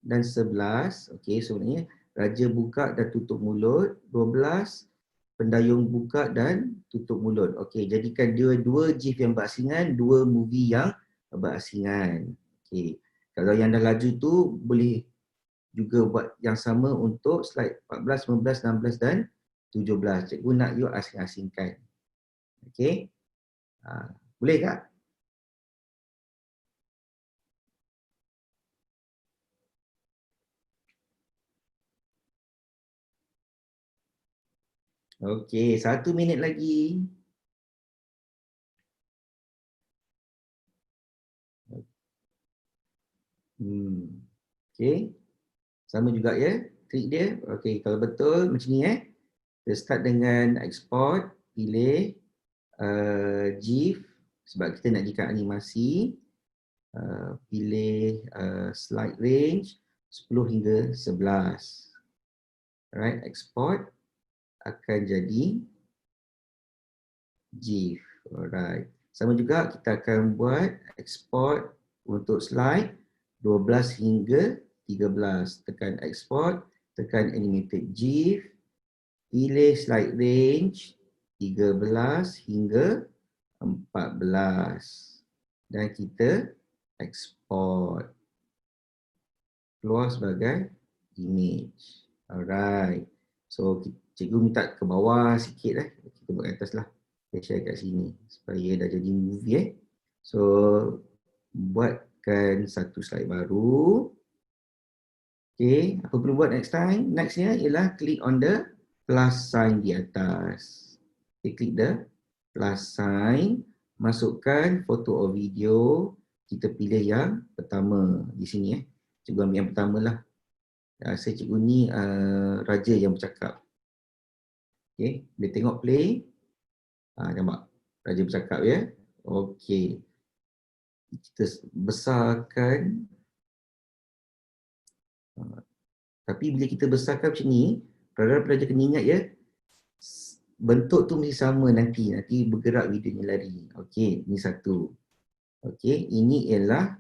dan 11. Okey, sebenarnya raja buka dan tutup mulut. 12, pendayung buka dan tutup mulut. Okey, jadikan dia dua GIF yang berasingan, dua movie yang berasingan. Okey. Kalau yang dah laju tu boleh juga buat yang sama untuk slide 14, 15, 16 dan 17. Cikgu nak you asing-asingkan. Okey. Boleh tak? Okey, 1 minit lagi. Okey. Sama juga ya, trik dia. Okey, kalau betul macam ni kita start dengan export, pilih GIF sebab kita nak jadikan animasi. Pilih slide range 10 hingga 11. Alright, export akan jadi GIF. Alright. Sama juga kita akan buat export untuk slide 12 hingga 13. Tekan export, tekan animated GIF, pilih slide range 13 hingga 14 dan kita export keluar sebagai image. Alright. So cikgu minta ke bawah sikit kita buat atas lah. Saya share kat sini supaya dah jadi movie So buatkan satu slide baru. Okay, apa perlu buat next time? Nextnya ialah click on the plus sign di atas. Okay, click the plus sign, masukkan foto or video. Kita pilih yang pertama di sini Cikgu ambil yang pertama lah. Saya cikgu ni raja yang bercakap. Okay, boleh tengok play. Nampak? Raja bercakap ya. Okay. Kita besarkan. Tapi bila kita besarkan macam ni, pelajar kena ingat bentuk tu mesti sama nanti. Nanti bergerak videonya lari. Okay, ni satu. Okay, ini ialah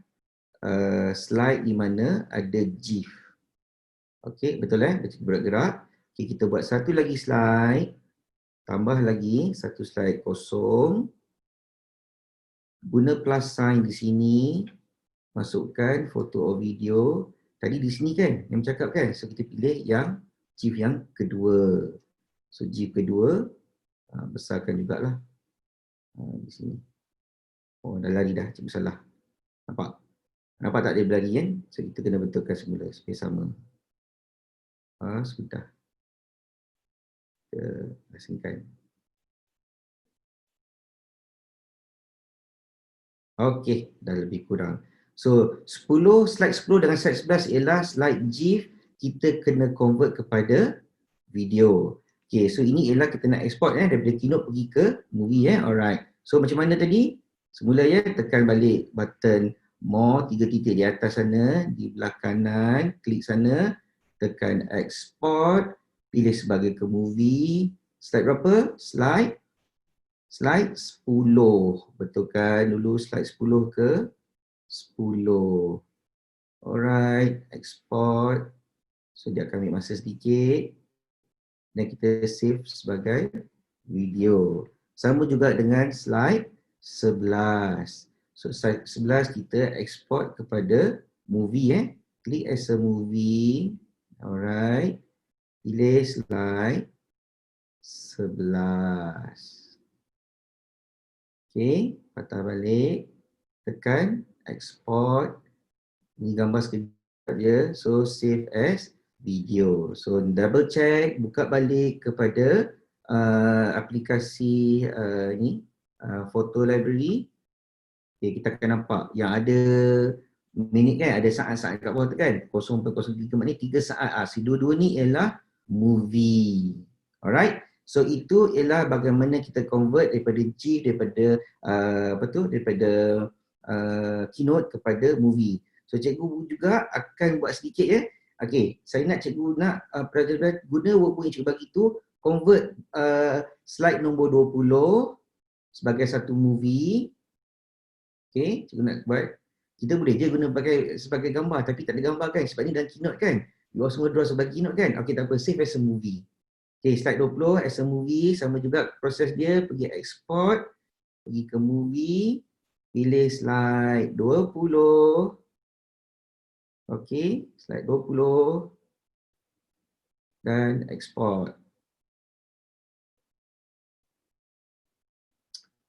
slide di mana ada GIF. Okay, betul bergerak. Okay, kita buat satu lagi slide. Tambah lagi satu slide kosong. Guna plus sign di sini. Masukkan foto or video. Tadi di sini kan yang bercakap kan. So kita pilih yang GIF yang kedua. So GIF kedua. Besarkan jugalah. Di sini. Oh, dah lari dah. Cikgu salah. Nampak? Nampak tak dia berlari kan? So kita kena betulkan semula supaya sama. Sudah. Kita asingkan. Okey, dah lebih kurang. So, slide 10 dengan slide 11 ialah slide GIF kita kena convert kepada video. Okey, so ini ialah kita nak export daripada Keynote pergi ke movie Alright. So macam mana tadi? Semula tekan balik button more 3 titik di atas sana, di belah kanan, klik sana, tekan export, pilih sebagai ke movie. Slide berapa? Slide 10. Betulkan dulu slide 10 ke 10. Alright, export. So dia akan ambil masa sedikit. Dan kita save sebagai video. Sama juga dengan slide 11. So slide 11 kita export kepada movie Klik as a movie. Alright. Pilih slide 11. Okay, patah balik, tekan export. Ini gambar sekejap je. So save as video. So double check, buka balik kepada aplikasi ni, photo library. Okay, kita akan nampak yang ada minit kan, ada saat-saat kat bawah tu kan. 0403 maknanya 3 saat. Si dua-dua ni ialah movie. Alright. So itu ialah bagaimana kita convert daripada GIF, daripada daripada Keynote kepada movie. So cikgu juga akan buat sedikit Okey, saya nak cikgu nak pelajar-pelajar guna workbook yang cikgu bagi tu, convert slide nombor 20 sebagai satu movie. Okey, cikgu nak buat. Kita boleh je guna sebagai gambar tapi tak ada gambar kan, sebab ni dalam keynote kan. You all semua draw sebagai keynote kan. Okey, tak apa, save as a movie. Okey, slide 20 as a movie, sama juga proses dia, pergi export, pergi ke movie, pilih slide 20. Okey, slide 20 dan export.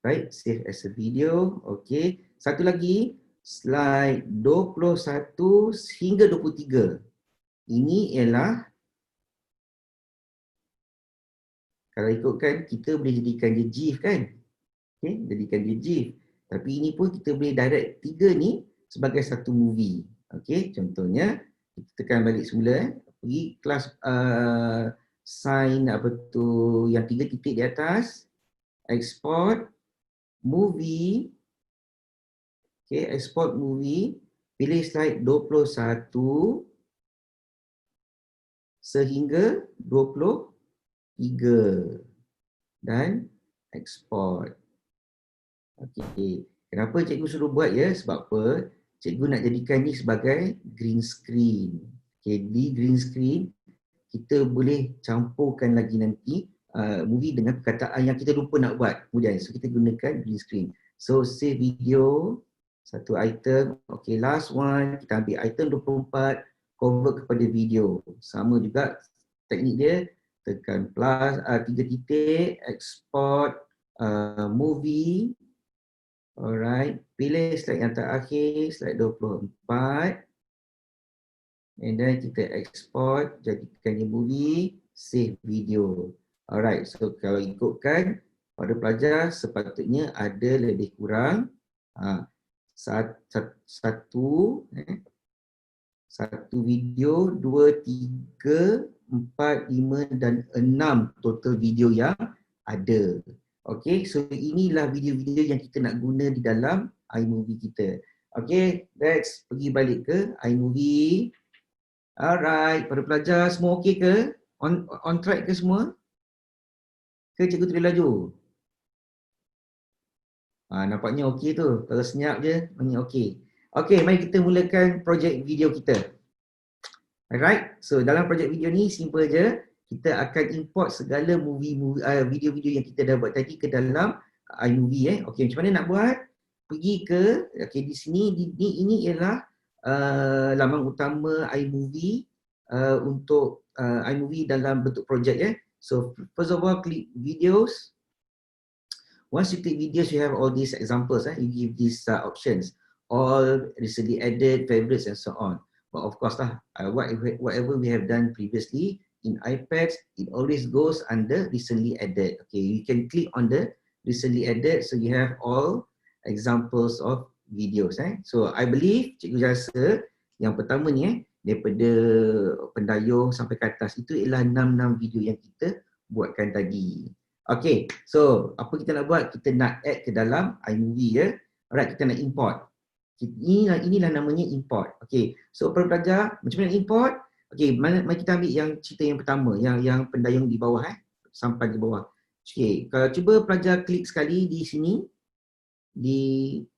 Right, save as a video. Okey, satu lagi, slide 21 hingga 23. Ini ialah, kalau ikutkan, kita boleh jadikan dia GIF kan? Okay, jadikan dia GIF. Tapi ini pun kita boleh direct tiga ni sebagai satu movie. Okay, contohnya, kita tekan balik semula. Pergi kelas sign apa tu, yang 3 titik di atas. Export, movie. Okay, export movie. Pilih slide 21 sehingga 23 dan export. Okey, kenapa cikgu suruh buat ya? Sebab apa? Cikgu nak jadikan ni sebagai green screen. Okey, di green screen kita boleh campurkan lagi nanti movie dengan perkataan yang kita lupa nak buat kemudian. So kita gunakan green screen. So save video, satu item. Okey, last one, kita ambil item 24, convert kepada video. Sama juga teknik dia, tekan plus 3 titik, export movie. Alright, pilih slide yang terakhir, slide 24. And then kita export, jadikan dia movie, save video. Alright, so kalau ikutkan pada pelajar sepatutnya ada lebih kurang satu video, 2, 3, 4, 5 dan 6 total video yang ada. Okay, so inilah video-video yang kita nak guna di dalam iMovie kita. Okay, let's pergi balik ke iMovie. Alright, para pelajar semua okey ke? On track ke semua? Ke cikgu terus laju? Nampaknya okey tu. Kalau senyap je, maknanya okey. Okey, mari kita mulakan projek video kita. Alright, so dalam projek video ni simple je. Kita akan import segala video-video yang kita dah buat tadi ke dalam iMovie. Okey, macam mana nak buat? Pergi ke, okey, di sini, ini ialah laman utama iMovie untuk iMovie dalam bentuk projek. So first of all, klik videos. Once you click videos, you have all these examples. You give these options, all recently added, favorites and so on. But of course whatever we have done previously in iPads, it always goes under recently added. Okay, you can click on the recently added, so you have all examples of videos. So I believe cikgu rasa yang pertama ni daripada pendayung sampai ke atas itu ialah 6 video yang kita buatkan tadi. Okay, so apa kita nak buat? Kita nak add ke dalam iMovie. Alright, kita nak import. Inilah namanya import. Okay, so para pelajar, macam mana import? Okay, mari kita ambil yang cerita yang pertama, yang pendayung di bawah, sampai di bawah. Okay, kalau cuba pelajar klik sekali di sini, di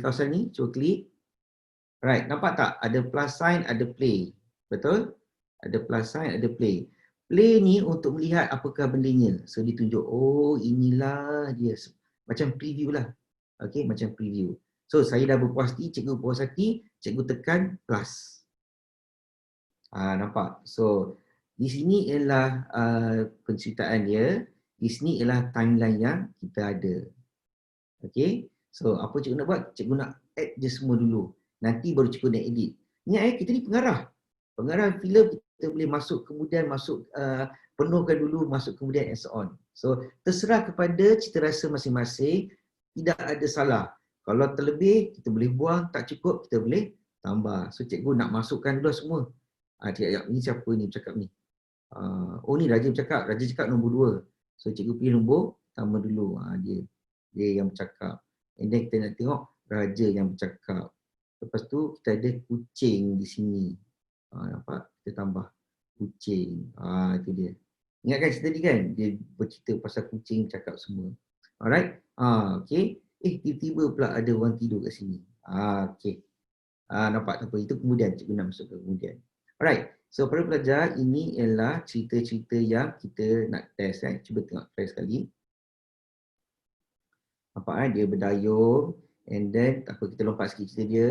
kawasan ni, cuba klik. Right, nampak tak? Ada plus sign, ada play. Betul? Ada plus sign, ada play. Play ni untuk melihat apakah bendanya. So ditunjuk, oh inilah dia. Macam preview lah. Okay, macam preview. So saya dah berpuas hati, cikgu berpuas hati, cikgu tekan plus. Nampak? So di sini ialah penceritaan dia. Di sini ialah timeline yang kita ada. Okay, so apa cikgu nak buat? Cikgu nak add je semua dulu. Nanti baru cikgu nak edit. Ingat kita ni pengarah. Pengarah filem kita boleh masuk kemudian penuhkan dulu, masuk kemudian and so on. So terserah kepada cita rasa masing-masing. Tidak ada salah. Kalau terlebih kita boleh buang, tak cukup kita boleh tambah. So cikgu nak masukkan dulu semua. Ni siapa ni bercakap ni? Oh ni Raja bercakap. Raja cakap nombor 2. So cikgu pilih nombor, tambah dulu. Dia yang bercakap. And then kita nak tengok Raja yang bercakap. Lepas tu kita ada kucing di sini. Nampak? Kita tambah kucing. Itu dia. Ingatkan cerita tadi kan? Dia bercerita pasal kucing, cakap semua. Alright? Okay. Tiba-tiba pula ada orang tidur kat sini. Okay. Nampak tak apa? Itu kemudian, cikgu nak masuk ke kemudian. Alright. So, para pelajar, ini ialah cerita-cerita yang kita nak test. Cuba tengok try sekali. Nampak dia berdayung. And then, tak apa, kita lompat sikit cerita dia.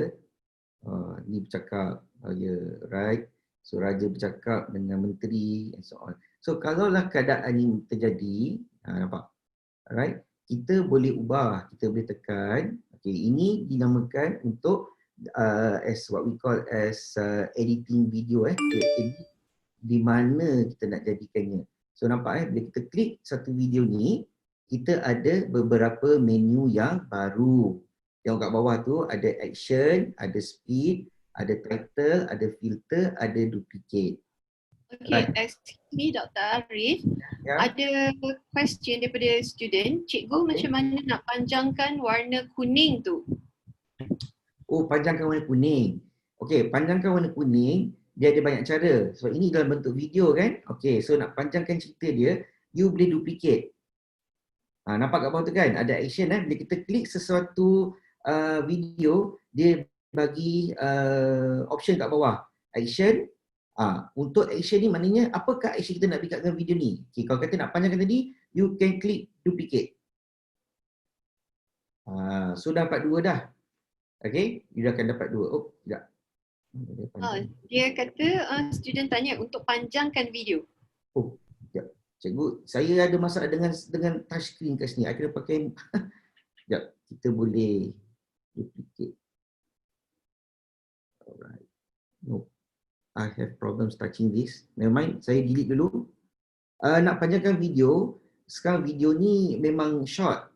Ni bercakap. Right. So, raja bercakap dengan menteri and so on. So, kalaulah keadaan ini terjadi, nampak? Alright. Kita boleh ubah, kita boleh tekan. Okay, ini dinamakan untuk as what we call as editing video. Edit di mana kita nak jadikannya. So, nampak bila kita klik satu video ni, kita ada beberapa menu yang baru. Yang kat bawah tu ada action, ada speed, ada title, ada filter, ada duplicate. Okay, excuse me Dr. Arif. Ada question daripada student. Cikgu macam mana nak panjangkan warna kuning tu? Panjangkan warna kuning. Okay, panjangkan warna kuning, dia ada banyak cara. So, ini dalam bentuk video kan? Okay, so nak panjangkan cerita dia, you boleh duplicate. Nampak kat bawah tu kan? Ada action bila kita klik sesuatu video, dia bagi option kat bawah. Action. Untuk action ni maknanya apakah action kita nak pick up dengan video ni. Okay, kalau kata nak panjangkan tadi, you can click duplicate. So dapat 2 dah. Okay, you dah akan dapat 2. Tidak. Dia kata student tanya untuk panjangkan video. Sekejap. Cikgu, saya ada masalah dengan touch screen kat sini. I kena pakai sekejap. Kita boleh duplicate. Alright. No. I have problems touching this. Never mind, saya delete dulu. Nak panjangkan video, sekarang video ni memang short.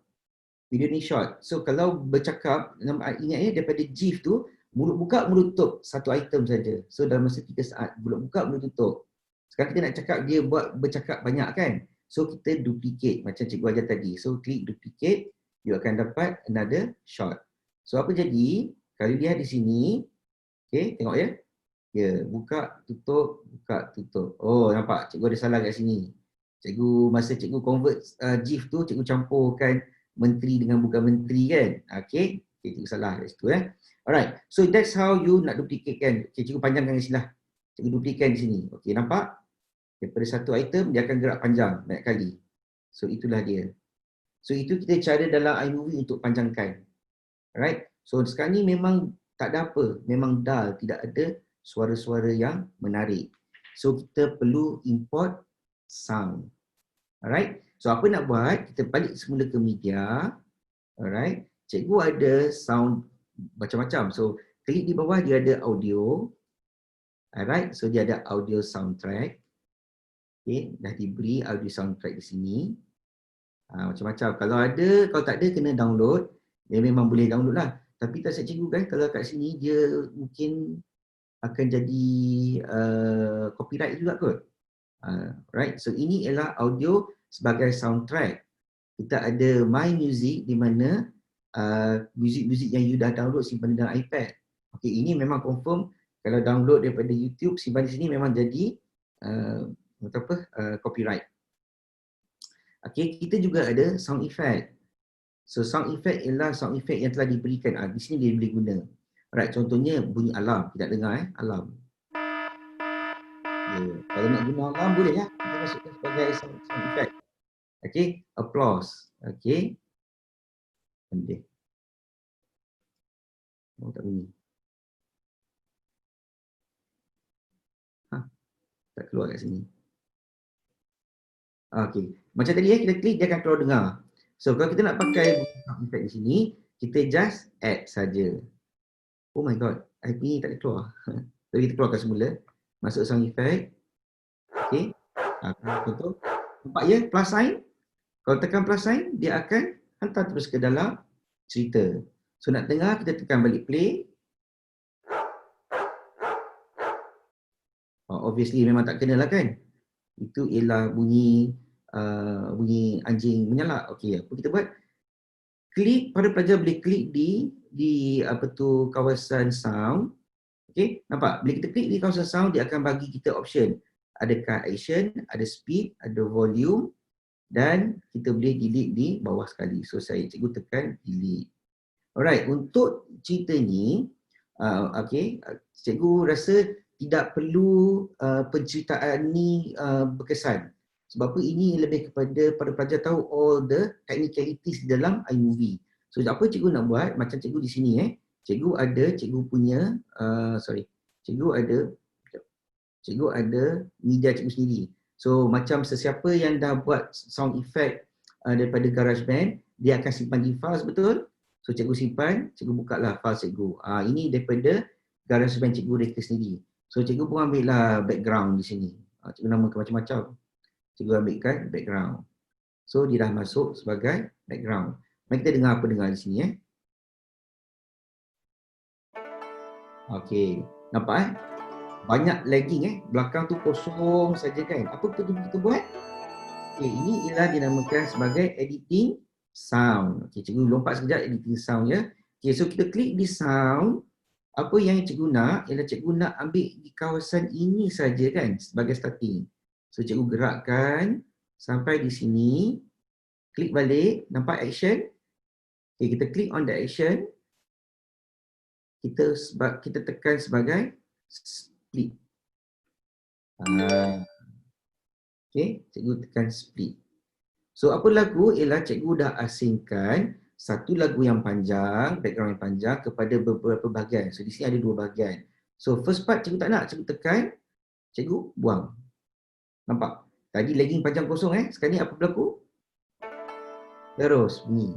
Video ni short. So kalau bercakap, ingat daripada GIF tu, mulut buka, mulut tutup. Satu item saja. So dalam masa 3 saat, mulut buka, mulut tutup. Sekarang kita nak cakap, dia buat bercakap banyak kan? So kita duplicate macam cikgu ajar tadi. So klik duplicate, you akan dapat another shot. So apa jadi, kalau lihat di sini, okay, tengok ya. Buka, tutup, buka, tutup. Nampak? Cikgu ada salah kat sini. Masa cikgu convert GIF tu, cikgu campurkan menteri dengan bukan menteri kan? Okay, cikgu salah kat situ. Alright, so that's how you nak duplicate kan. Okay, cikgu panjangkan di sini lah. Cikgu duplicate di sini. Okay, nampak? Daripada satu item, dia akan gerak panjang banyak kali. So itulah dia. So itu kita cara dalam iMovie untuk panjangkan. Alright, so sekarang ni memang tak ada apa. Memang dull, tidak ada suara-suara yang menarik. So kita perlu import sound. Alright. So apa nak buat? Kita balik semula ke media. Alright. Cikgu ada sound macam-macam. So klik di bawah dia ada audio. Alright. So dia ada audio soundtrack. Okay. Dah diberi audio soundtrack di sini. Macam-macam. Kalau ada, kalau tak ada kena download. Dia memang boleh download lah. Tapi tak cikgu kan kalau kat sini dia mungkin akan jadi copyright juga kot. Right, so ini ialah audio sebagai soundtrack. Kita ada My Music di mana muzik-muzik yang you dah download simpan dalam iPad. Okay, ini memang confirm kalau download daripada YouTube simpan di sini memang jadi copyright. Okay, kita juga ada sound effect. So sound effect ialah sound effect yang telah diberikan. Di sini dia boleh guna. Alright, contohnya bunyi alarm. Kita dengar alarm. Kalau nak guna alarm boleh lah. Kita masukkan sebagai sound effect. Okay, applause. Okay. Pendek. Tak bunyi. Tak keluar kat sini. Okay. Macam tadi kita klik dia akan keluar dengar. So kalau kita nak pakai sound effect di sini, kita just add saja. Oh my god, IP ni tak boleh keluar. Jadi kita keluarkan semula. Masuk sound effect. Okay. Contoh. Nampak ya plus sign? Kalau tekan plus sign, dia akan hantar terus ke dalam cerita. So nak dengar, kita tekan balik play. Obviously memang tak kena lah kan. Itu ialah bunyi bunyi anjing menyalak. Okay, apa kita buat? Klik, para pelajar boleh klik di kawasan sound. Okey, nampak? Bila kita klik di kawasan sound, dia akan bagi kita option. Adakah action, ada speed, ada volume dan kita boleh delete di bawah sekali. So cikgu tekan delete. Alright, untuk cerita ni, cikgu rasa tidak perlu penceritaan ni berkesan. Sebab apa ini lebih kepada para pelajar tahu all the technicalities di dalam iMovie. So apa cikgu nak buat, macam cikgu di sini cikgu ada cikgu ada media cikgu sendiri. So macam sesiapa yang dah buat sound effect daripada GarageBand, dia akan simpan di files, betul? So cikgu simpan, cikgu buka lah file cikgu. Ini daripada GarageBand cikgu reka sendiri. So cikgu pun ambil lah background di sini. Cikgu namakan macam-macam. Cikgu ambilkan background. So dia dah masuk sebagai background. Mari kita dengar apa dengar di sini Okey, nampak banyak lagging belakang tu kosong saja kan. Apa kita buat? Okey, ini ialah dinamakan sebagai editing sound. Okey, cikgu lompat sekejap editing sound ya. Okey, so kita klik di sound. Apa yang cikgu nak ialah cikgu nak ambil di kawasan ini saja kan sebagai starting. So cikgu gerakkan sampai di sini. Klik balik, nampak action? Okey, kita klik on the action. Kita tekan sebagai split. Okey, cikgu tekan split. So apa lagu ialah cikgu dah asingkan satu lagu yang panjang, background yang panjang kepada beberapa bahagian. So di sini ada 2 bahagian. So first part cikgu tak nak, cikgu tekan, cikgu buang. Nampak? Tadi lagging panjang kosong sekarang ni apa berlaku? Terus bunyi.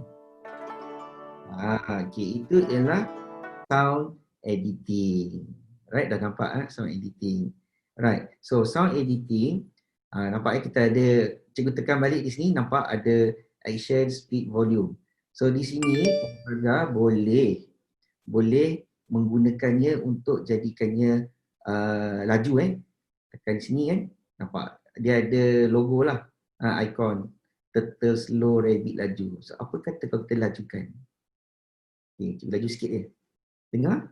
Okey, itu ialah sound editing. Right, dah nampak sound editing. Right, so sound editing, nampak kita ada, cikgu tekan balik di sini, nampak ada action, speed, volume. So di sini pelajar boleh menggunakannya untuk jadikannya laju tekan sini nampak dia ada logo lah, ikon turtle slow rabbit laju. So apa kata kalau kita lajukan? Okay, cikgu laju sikit je. Dengar?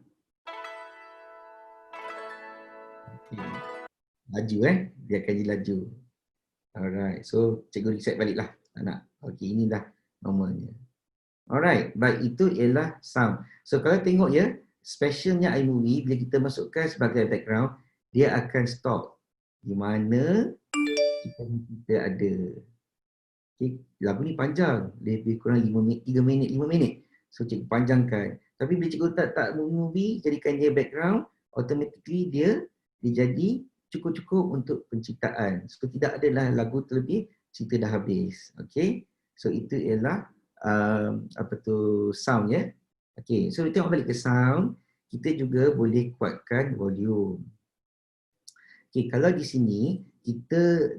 Okay. Laju dia akan jadi laju. Alright, so cikgu reset balik lah. Tak nak. Okay, ini dah normalnya. Alright, baik, itu ialah sound. So kalau tengok specialnya iMovie, bila kita masukkan sebagai background, dia akan stop. Di mana kita ada. Okay, lagu ni panjang. Lebih kurang 5 minit. So cikgu panjangkan. Tapi bila cikgu tak movie, jadikan dia background, automatically dia jadi cukup-cukup untuk penciptaan. So tidak adalah lagu terlebih, cerita dah habis. Okay, so itu ialah sound Okay, so kita tengok balik ke sound, kita juga boleh kuatkan volume. Okay, kalau di sini kita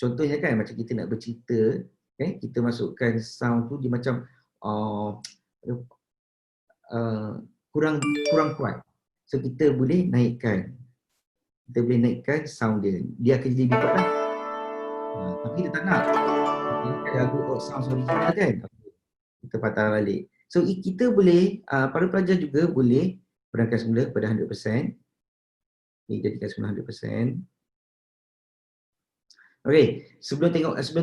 contohnya kan macam kita nak bercerita, kita masukkan sound tu dia macam kurang kuat. So kita boleh naikkan. Sound dia akan jadi lebih kuat lah. Tapi kita tak nak. Lagu sound original kan. Kita patah balik. So kita boleh, para pelajar juga boleh berangkat semula pada 100%. Jadikan semula 100%. Okay, sebelum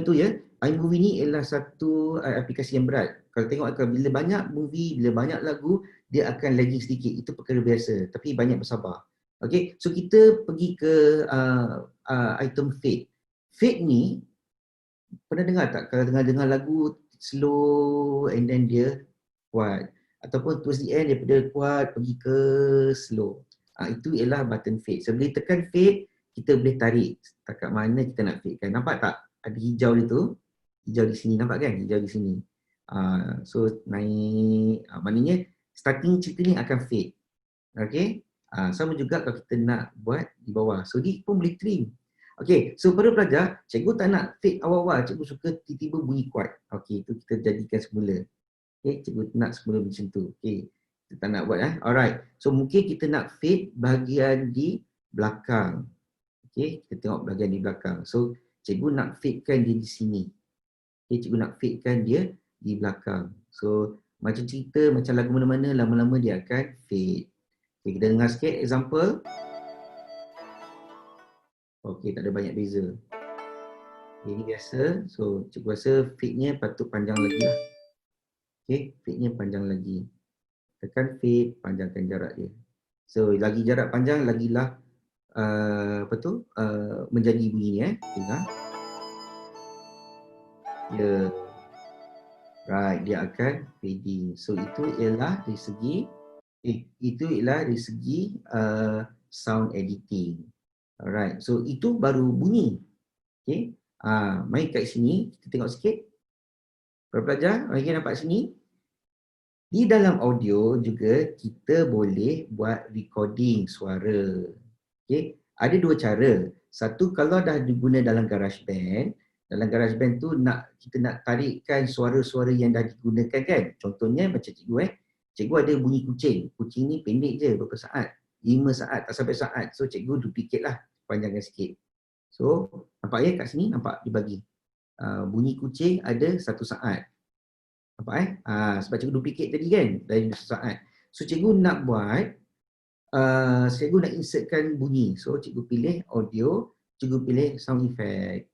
tu iMovie ni ialah satu aplikasi yang berat. Kalau tengok bila banyak movie, bila banyak lagu, dia akan lagging sedikit. Itu perkara biasa, tapi banyak bersabar. Okay, so kita pergi ke item fade. Fade ni, pernah dengar tak? Kalau dengar lagu slow and then dia kuat. Ataupun towards the end daripada kuat pergi ke slow. Itu ialah button fade. So bila tekan fade, kita boleh tarik setakat mana kita nak fade kan. Nampak tak? Ada hijau dia tu. Hijau di sini, nampak kan? Hijau di sini. So naik, maknanya starting cerita ni akan fade. Okay. Sama juga kalau kita nak buat di bawah. So dia pun boleh trim. Okay, so pada pelajar, cikgu tak nak fade awal-awal. Cikgu suka tiba-tiba bunyi kuat. Okay, itu kita jadikan semula. Okay, cikgu nak semula macam tu. Okay, kita tak nak buat Alright, so mungkin kita nak fade bahagian di belakang. Okay, kita tengok bahagian di belakang. So, cikgu nak fadekan dia di sini. Okay, cikgu nak fadekan dia di belakang. So, macam cerita, macam lagu mana-mana, lama-lama dia akan fade. Okay, kita dengar sikit example. Okay, tak ada banyak beza. Ini biasa. So, cikgu rasa fade-nya patut panjang lagi lah. Okay, fade-nya panjang lagi. Tekan fade, panjangkan jarak dia. So, lagi jarak panjang, lagilah menjadi bunyi ni dengar. Ya. Right, dia akan fading. So, itu ialah dari segi sound editing. Alright, so itu baru bunyi. Okay. Mari kat sini, kita tengok sikit. Para pelajar, mari kita nampak sini. Di dalam audio juga kita boleh buat recording suara. Okay. Ada dua cara. Satu, kalau dah diguna dalam GarageBand, dalam GarageBand tu kita nak tarikkan suara-suara yang dah digunakan kan. Contohnya macam cikgu ada bunyi kucing. Kucing ni pendek je, berapa saat? 5 saat, tak sampai saat. So cikgu duplicate lah, panjangkan sikit. So, nampak ya kat sini, nampak dibagi. Bunyi kucing ada 1 saat. Nampak sebab cikgu duplicate tadi kan, dari 1 saat. So, cikgu nak buat, cikgu nak insertkan bunyi. So, cikgu pilih audio, cikgu pilih sound effect.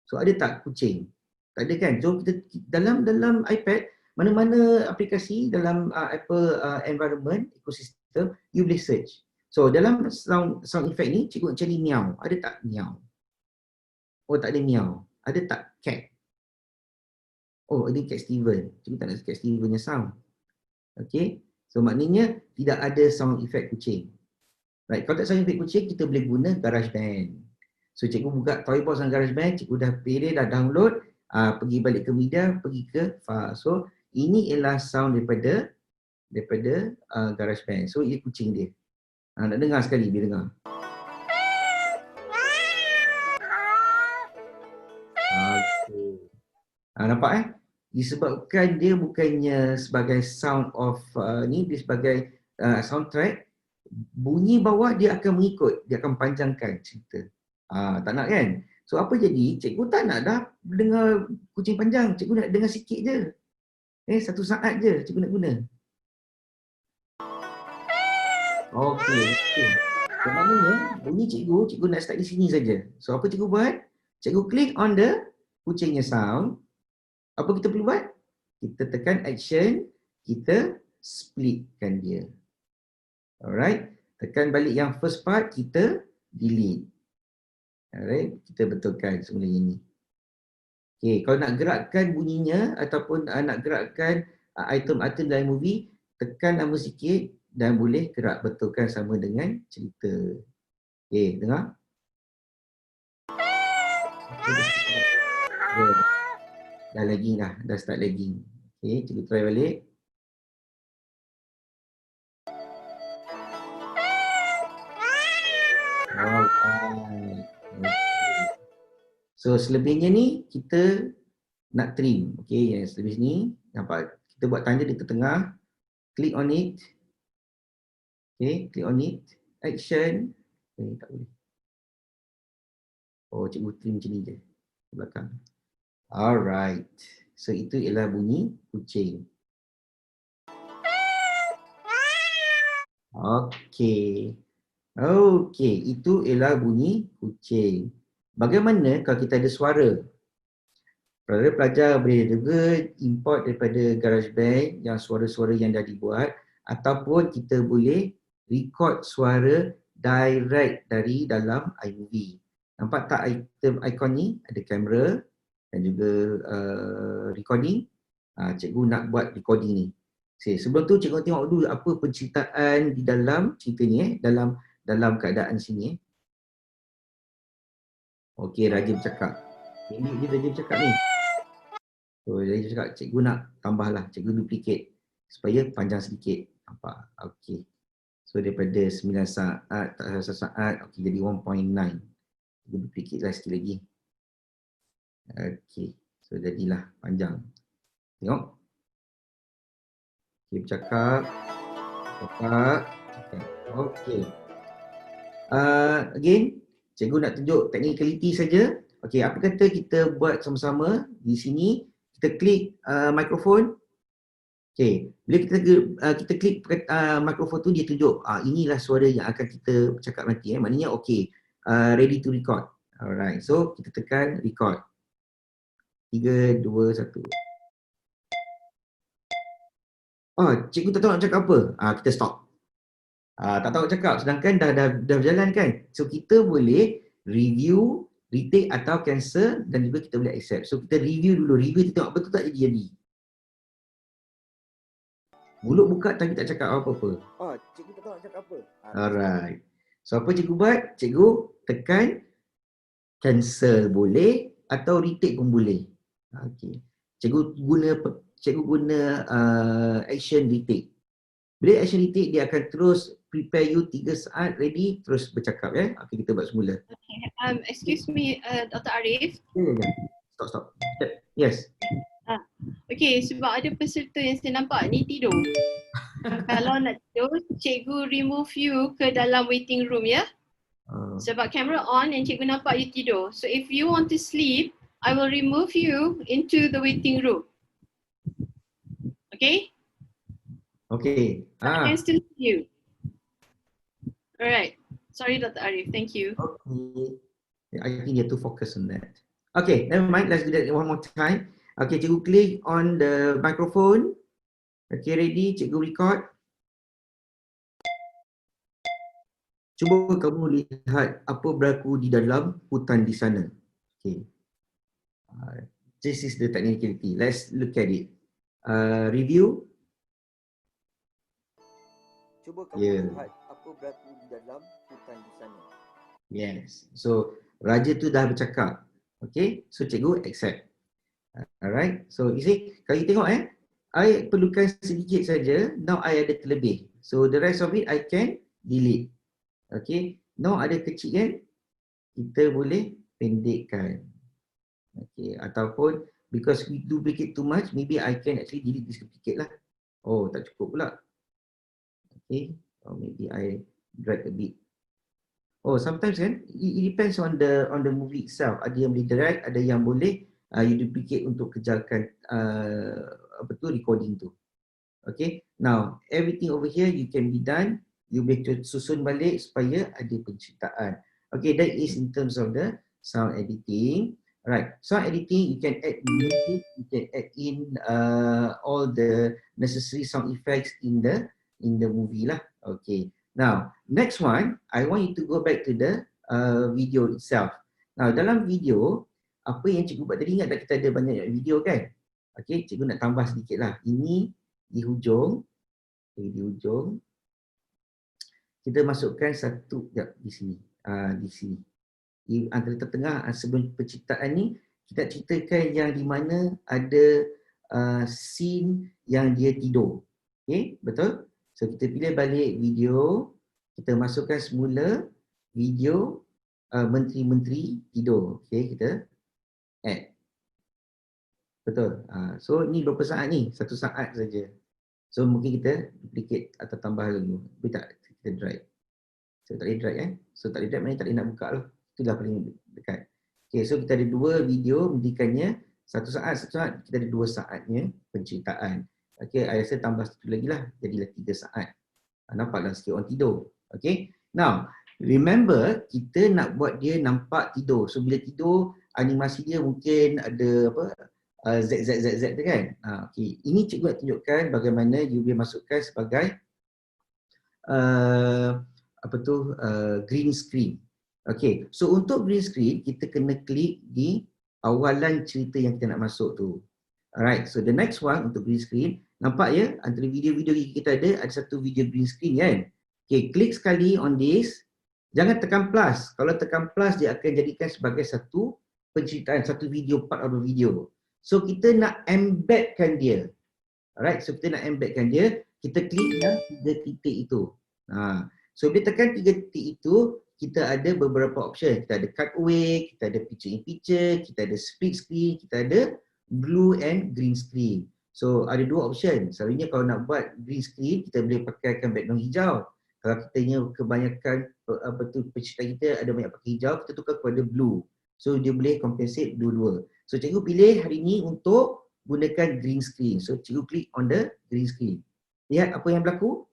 So, ada tak kucing? Tak ada kan? So, kita dalam iPad, mana-mana aplikasi dalam Apple environment, ekosistem, you boleh search. So, dalam sound effect ni, cikgu nak cari meow. Ada tak meow? Oh, tak ada meow. Ada tak cat? Oh, ini Cat Steven. Cikgu tak nak Cat Steven punya sound. Okay. So, maknanya tidak ada sound effect kucing. Right. Kalau tak sound effect kucing, kita boleh guna GarageBand. So, cikgu buka Toybox dan GarageBand. Cikgu dah pilih, dah download. Pergi balik ke media, pergi ke file. So, ini ialah sound daripada GarageBand. So, ini kucing dia. Nak dengar sekali, dia dengar. Nampak disebabkan dia bukannya sebagai sound of dia sebagai soundtrack, bunyi bawah dia akan mengikut, dia akan panjangkan cerita. Tak nak kan? So apa jadi? Cikgu tak nak dah dengar kucing panjang, cikgu nak dengar sikit je. 1 saat je cikgu nak guna. Okey. So maknanya bunyi cikgu nak start di sini saja. So apa cikgu buat? Cikgu click on the kucingnya sound. Apa kita perlu buat? Kita tekan action, kita splitkan dia. Alright. Tekan balik yang first part, kita delete. Alright. Kita betulkan semula ini. Okay. Kalau nak gerakkan bunyinya ataupun nak gerakkan item-item dalam movie, tekan lama sikit dan boleh gerak betulkan sama dengan cerita. Okay. Dengar. Okay. Dah lagging dah start lagging. Okay, cikgu try balik. Okay. So selebihnya ni kita nak trim. Okay, yang selebih ni nampak kita buat tanda di tengah. Click on it. Okay, click on it. Action. Okay, tak boleh. Oh, cikgu trim macam ni je. Di belakang. Alright. So itu ialah bunyi kucing. Okey. Itu ialah bunyi kucing. Bagaimana kalau kita ada suara? Pelajar boleh juga import daripada GarageBand yang suara-suara yang dah dibuat, ataupun kita boleh record suara direct dari dalam iMovie. Nampak tak ikon ni? Ada kamera dan juga recording. Cikgu nak buat recording ni. Sebelum tu cikgu tengok dulu apa penceritaan di dalam cerita ni dalam keadaan sini. Okey, Raja bercakap. Ini dia Raja bercakap ni. So Raja bercakap, cikgu nak tambahlah, cikgu duplicate supaya panjang sedikit. Nampak? Okey. So daripada 9 saat, tak 1 saat, okey jadi 1.9. Cikgu duplicate lah sikit lagi. Okey, so jadilah panjang. Tengok. Okey, bercakap. Okey. Again, cikgu nak tunjuk technicality saja. Okey, apa kata kita buat sama-sama di sini. Kita klik mikrofon. Okay, bila kita klik mikrofon tu, dia tunjuk inilah suara yang akan kita cakap nanti. Maknanya okay, ready to record. Alright, so kita tekan record. 3, 2, 1. Cikgu tak tahu nak cakap apa. Kita stop. Tak tahu nak cakap, sedangkan dah berjalan kan. So kita boleh review, retake atau cancel, dan juga kita boleh accept. So kita review dulu, kita tengok betul tak jadi. Mulut buka tapi tak cakap apa-apa. Cikgu tak tahu nak cakap apa. Alright. So apa cikgu buat? Cikgu tekan cancel boleh atau retake pun boleh. Okay. Cikgu guna action retake. Bila action retake, dia akan terus prepare you 3 saat ready terus bercakap ya. Okay, kita buat semula. Excuse me, Dr. Arif. Stop. Yes. Okay, sebab ada peserta yang saya nampak ni tidur. Kalau nak tidur, cikgu remove you ke dalam waiting room ya. Sebab camera on and cikgu nampak you tidur. So if you want to sleep, I will remove you into the waiting room. Okay? Okay. I can still see you. Alright. Sorry Dr. Arif, thank you. Okay. I think you have to focus on that. Okay, never mind. Let's do that one more time. Okay, cikgu click on the microphone. Okay, ready? Cikgu record. Cuba kamu lihat apa berlaku di dalam hutan di sana. Okay. This is the technicality. Let's look at it. Review. Cuba kamu lihat apa berlaku di dalam hutan di sana. Yes. So, raja tu dah bercakap. Okay. So, cikgu accept. Alright. So, you see, kalau you tengok I perlukan sedikit saja. Now, I ada terlebih. So, the rest of it, I can delete. Okay. Now, ada kecil kan? Kita boleh pendekkan. Okay. Ataupun, because we duplicate too much, maybe I can actually delete this duplicate lah. Oh, tak cukup pula. Okay. Or maybe I drag a bit. Oh, sometimes kan, it depends on the movie itself. Ada yang boleh drag, ada yang boleh you duplicate untuk kejarkan recording tu. Okay. Now, everything over here you can be done. You boleh susun balik supaya ada penciptaan. Okay, that is in terms of the sound editing. Right, sound editing, you can add music, you can add in all the necessary sound effects in the movie lah. Okay. Now, next one, I want you to go back to the video itself. Now, dalam video, apa yang cikgu buat tadi, ingat tak kita ada banyak video kan? Okay, cikgu nak tambah sedikit lah. Ini di hujung. Okay, di hujung. Kita masukkan satu, di sini. Di sini. Di antara tengah sebelum penciptaan ni, kita ceritakan yang di mana ada scene yang dia tidur. Okay, betul? So, kita pilih balik video. Kita masukkan semula video menteri-menteri tidur. Okay, kita add. Betul. So, ni berapa saat ni? 1 saat saja. So, mungkin kita duplicate atau tambah dulu. Boleh tak kita drag? So, tak boleh drag So, tak boleh drag, maknanya tak boleh nak buka lah. Itulah paling dekat. Okay, so kita ada 2 video mendikannya 1 saat, 1 saat. Kita ada 2 saatnya penceritaan. Okay, I rasa tambah satu lagi lah. Jadilah 3 saat. Nampaklah sikit orang tidur. Okay, now, remember kita nak buat dia nampak tidur. So, bila tidur, animasi dia mungkin ada Z tu kan. Okay. Ini cikgu nak tunjukkan bagaimana you boleh masukkan sebagai green screen. Okay, so untuk green screen, kita kena klik di awalan cerita yang kita nak masuk tu. Alright, so the next one untuk green screen, nampak ya, antara video-video kita ada satu video green screen kan. Okay, klik sekali on this, jangan tekan plus. Kalau tekan plus, dia akan jadikan sebagai satu penceritaan, satu video, part of the video. So kita nak embedkan dia. Alright, so kita nak embedkan dia, kita klik yang 3 titik itu. So bila tekan 3 titik itu, kita ada beberapa option. Kita ada cut away, kita ada picture in picture, kita ada split screen, kita ada blue and green screen. So ada 2 option. Selalunya kalau nak buat green screen, kita boleh pakaikan background hijau. Kalau kitanya kebanyakan penceritaan kita ada banyak pakai hijau, kita tukar kepada blue. So dia boleh compensate dua-dua. So cikgu pilih hari ni untuk gunakan green screen. So cikgu klik on the green screen. Lihat apa yang berlaku.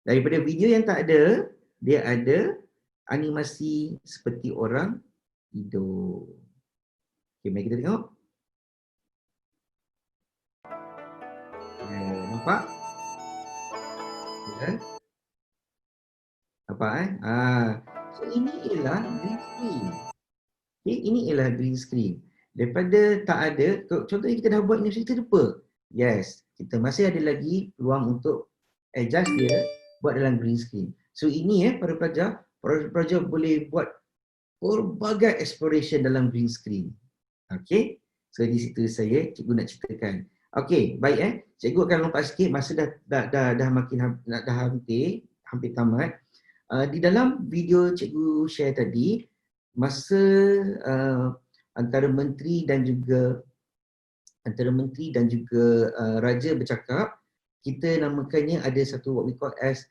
Daripada video yang tak ada, dia ada animasi seperti orang tidur. Okay, mari kita tengok. Nampak? Ya. Nampak so ini ialah green screen. Okay, ini ialah green screen. Daripada tak ada, contohnya kita dah buat ni, kita lupa. Yes, kita masih ada lagi peluang untuk adjust dia, buat dalam green screen. So ini para pelajar boleh buat pelbagai exploration dalam green screen. Okay, so di situ cikgu nak ceritakan. Okay, baik cikgu akan lompat sikit, masa dah makin dah hampir tamat. Di dalam video cikgu share tadi, masa antara menteri dan juga raja bercakap, kita namakannya ada satu what we call as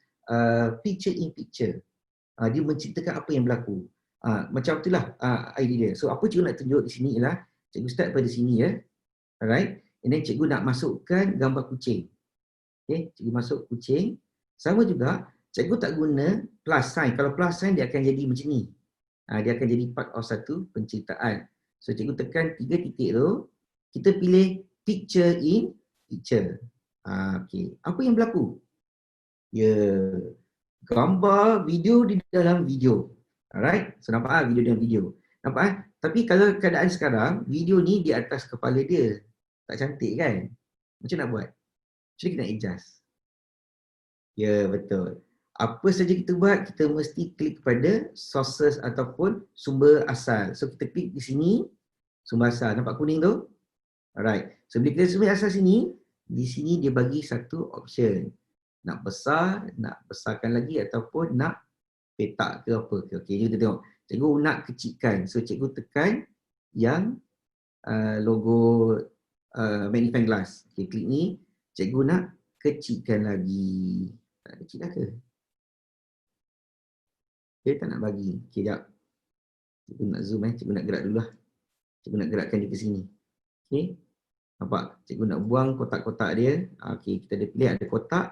picture in picture. Dia menceritakan apa yang berlaku. Macam itulah idea dia. So apa cikgu nak tunjuk di sini ialah, cikgu start pada sini ya. Alright. And then cikgu nak masukkan gambar kucing. Okay, cikgu masuk kucing. Sama juga, cikgu tak guna plus sign. Kalau plus sign dia akan jadi macam ni. Dia akan jadi part of satu penceritaan. So cikgu tekan 3 titik tu, kita pilih picture in picture. Okay. Apa yang berlaku? Gambar, video di dalam video. Alright, so nampak video dalam video. Nampak Tapi kalau keadaan sekarang, video ni di atas kepala dia. Tak cantik kan? Macam nak buat? Macam kita nak adjust? Ya, betul. Apa saja kita buat, kita mesti klik kepada sources ataupun sumber asal. So kita klik di sini, sumber asal. Nampak kuning tu? Alright. So bila kita sumber asal sini, di sini dia bagi satu option. Nak besar, nak besarkan lagi ataupun nak petak ke apa ke. Okey, kita tengok. Cikgu nak kecilkan. So cikgu tekan yang logo magnifying glass. Okey, klik ni. Cikgu nak kecilkan lagi. Tak kecil dah ke? Okey, tak nak bagi. Okey, sekejap. Cikgu nak zoom Cikgu nak gerak dulu lah. Cikgu nak gerakkan dia ke sini. Okey. Nampak? Cikgu nak buang kotak-kotak dia. Okey, kita ada pilih ada kotak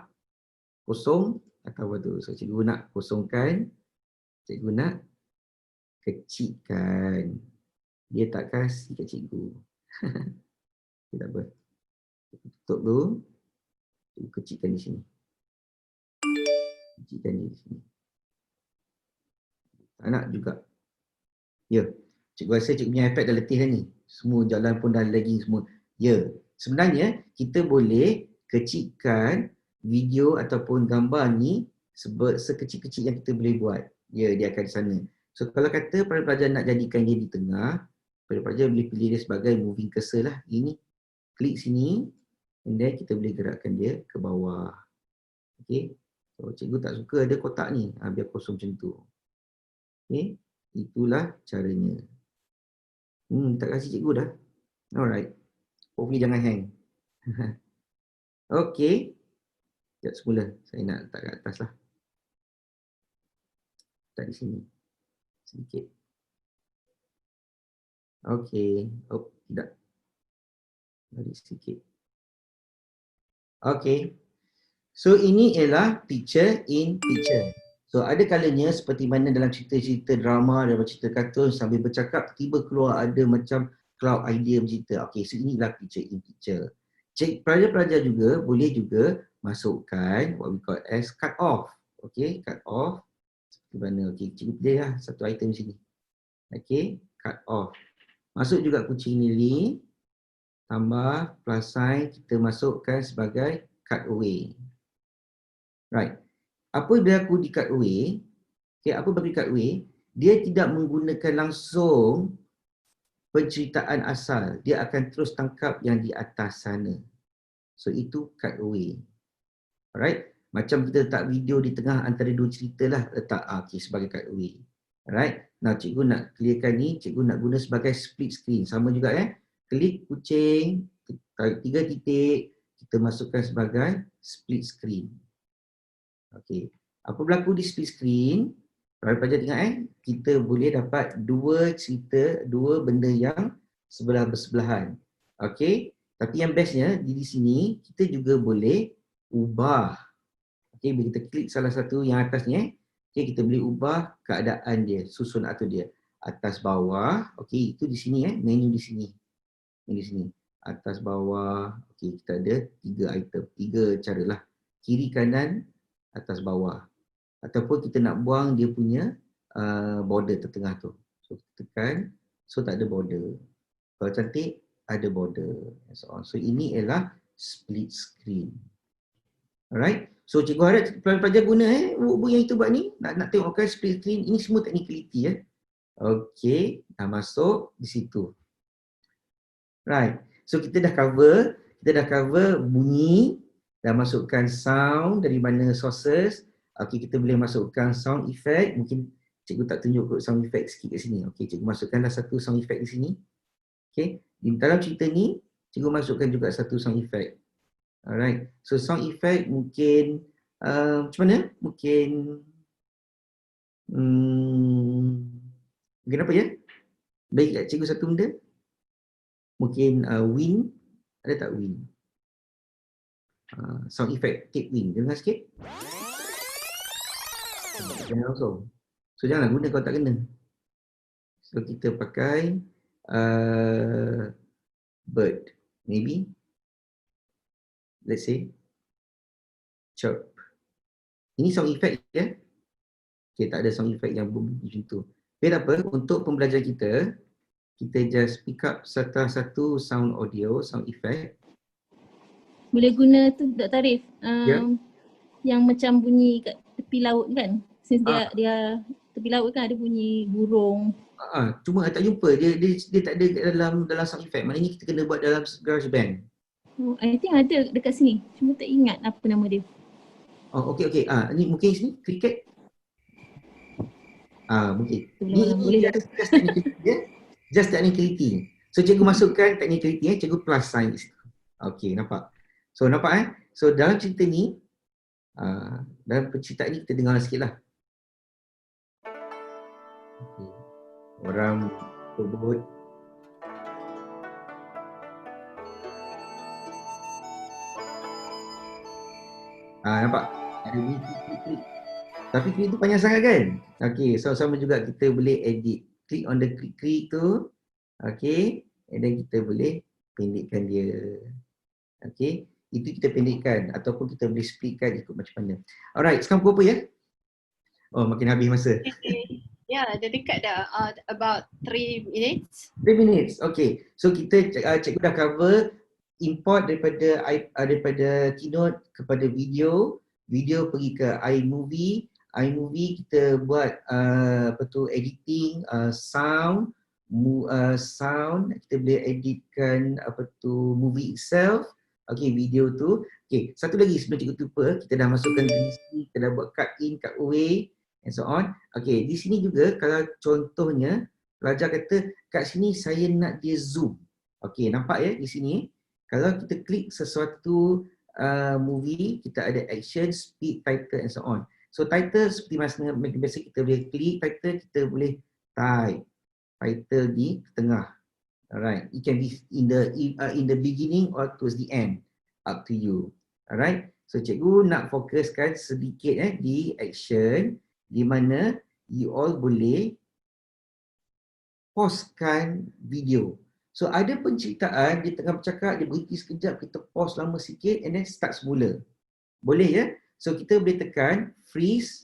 kosong atau apa tu. So cikgu nak kosongkan. Cikgu nak kecilkan. Dia tak kasih kat cikgu. Okay, tak apa. Tutup dulu. Cikgu kecilkan di sini. Kecilkan di sini. Tak nak juga. Ya. Cikgu rasa cikgu punya iPad dah letih dah ni. Semua jalan pun dah lagging semua. Ya. Sebenarnya kita boleh kecilkan video ataupun gambar ni sekecil-kecil yang kita boleh buat. Ya, dia akan di sana. So kalau kata para pelajar nak jadikan dia di tengah, para pelajar boleh pilih dia sebagai moving cursor lah. Ini klik sini, and then kita boleh gerakkan dia ke bawah. Okay. So cikgu tak suka ada kotak ni, biar kosong macam tu. Okay. Itulah caranya. Tak kasih cikgu dah. Alright. Hopefully jangan hang. Okay. Sekejap semula. Saya nak letak kat atas lah. Letak di sini. Sedikit. Okay. Oh, tidak. Balik sedikit. Okay. So, ini ialah picture in picture. So, ada kalanya seperti mana dalam cerita-cerita drama, dalam cerita kartun, sambil bercakap, tiba keluar ada macam cloud idea bercerita. Okay, so inilah picture in picture. Pelajar-pelajar juga boleh juga masukkan what we call as cut off. Okay, cut off. Seperti mana? Okay, cikgu pilih lah satu item sini. Okay, cut off. Masuk juga kucing ni. Tambah plus sign, kita masukkan sebagai cut away. Right. Apa berlaku di cut away? Okay, apa bagi cut away? Dia tidak menggunakan langsung penceritaan asal. Dia akan terus tangkap yang di atas sana. So, itu cut away. Alright. Macam kita letak video di tengah antara dua cerita lah. Letak okay, sebagai cut away. Alright. Now, cikgu nak clearkan ni. Cikgu nak guna sebagai split screen. Sama juga Klik kucing. Tarik 3 titik. Kita masukkan sebagai split screen. Okay. Apa berlaku di split screen? Kalau pelajar tengok kita boleh dapat dua cerita, dua benda yang sebelah bersebelahan. Okey, tapi yang bestnya di sini kita juga boleh ubah. Okey, bila kita klik salah satu yang atas ni, okey, kita boleh ubah keadaan dia, susun atau dia. Atas bawah, okey, itu di sini menu di sini. Di sini. Atas bawah, okey, kita ada 3 item, 3 cara lah. Kiri kanan, atas bawah. Ataupun kita nak buang dia punya border tertengah tu. So kita tekan, so tak ada border. Kalau cantik, ada border and so on. So ini ialah split screen. Alright. So cikgu harap pelajar guna buku yang itu buat ni. Nak tengokkan split screen. Ini semua technicality Okey. Dah masuk di situ. Right. So kita dah cover bunyi, dah masukkan sound dari mana sources. Okey, kita boleh masukkan sound effect. Mungkin cikgu tak tunjuk kot sound effect sikit kat sini. Okey, cikgu masukkanlah satu sound effect di sini. Okey, di dalam cerita ni cikgu masukkan juga satu sound effect. Alright. So sound effect mungkin macam mana? Mungkin apa ya? Bagi kat cikgu satu benda. Mungkin wind. Ada tak wind? Sound effect take wind. Dengar sikit. Jangan langsung. So janganlah guna kalau tak kena. So kita pakai bird. Maybe. Let's say chirp. Ini sound effect ya. Okay, tak ada sound effect yang macam tu. Okay, tak apa. Untuk pembelajaran kita just pick up satu sound audio, sound effect. Boleh guna tu Dr. Arif. Ya. Yang macam bunyi kat tepi laut kan. Since dia tepi laut kan ada bunyi burung. Cuma tak jumpa. Dia tak ada dalam sound effect. Maknanya kita kena buat dalam GarageBand. Oh, I think ada dekat sini. Cuma tak ingat apa nama dia. Oh, okey. Ni mungkin sini cricket. Mungkin. Ni just technicality ya. Just technicality. So cikgu masukkan technicality cikgu plus sign. Okey, nampak. So nampak So dalam cerita ni dalam penceritaan ni kita dengar sikitlah. Okay. Orang berbut. Nampak? Ada klik. Tapi klik tu panjang sangat kan? Okey, so sama juga kita boleh edit. Click on the klik tu. Okey, and then kita boleh pendekkan dia. Okey, itu kita pendekkan ataupun kita boleh splitkan ikut macam mana. Alright, sekarang pukul apa ya? Oh, makin habis masa. Ya, dah dekat dah. About 3 minutes. 3 minutes. Okay. So kita cikgu dah cover import daripada Keynote kepada video. Video pergi ke iMovie. iMovie kita buat editing sound. Sound kita boleh editkan movie itself. Okay, video tu. Okay, satu lagi sebelum cikgu lupa, kita dah masukkan green screen, kita dah buat cut in, cut away and so on. Okay, di sini juga kalau contohnya pelajar kata kat sini saya nak dia zoom. Okay, nampak ya di sini. Kalau kita klik sesuatu movie, kita ada action, speed, title and so on. So title seperti biasa kita boleh klik title, kita boleh type title di tengah. Alright, it can be in the beginning or towards the end, up to you. Alright, so cikgu nak fokuskan sedikit di action di mana you all boleh pauskan video. So ada penceritaan di tengah bercakap, dia berhenti sekejap, kita pause lama sikit and then start semula. Boleh ya? So kita boleh tekan freeze.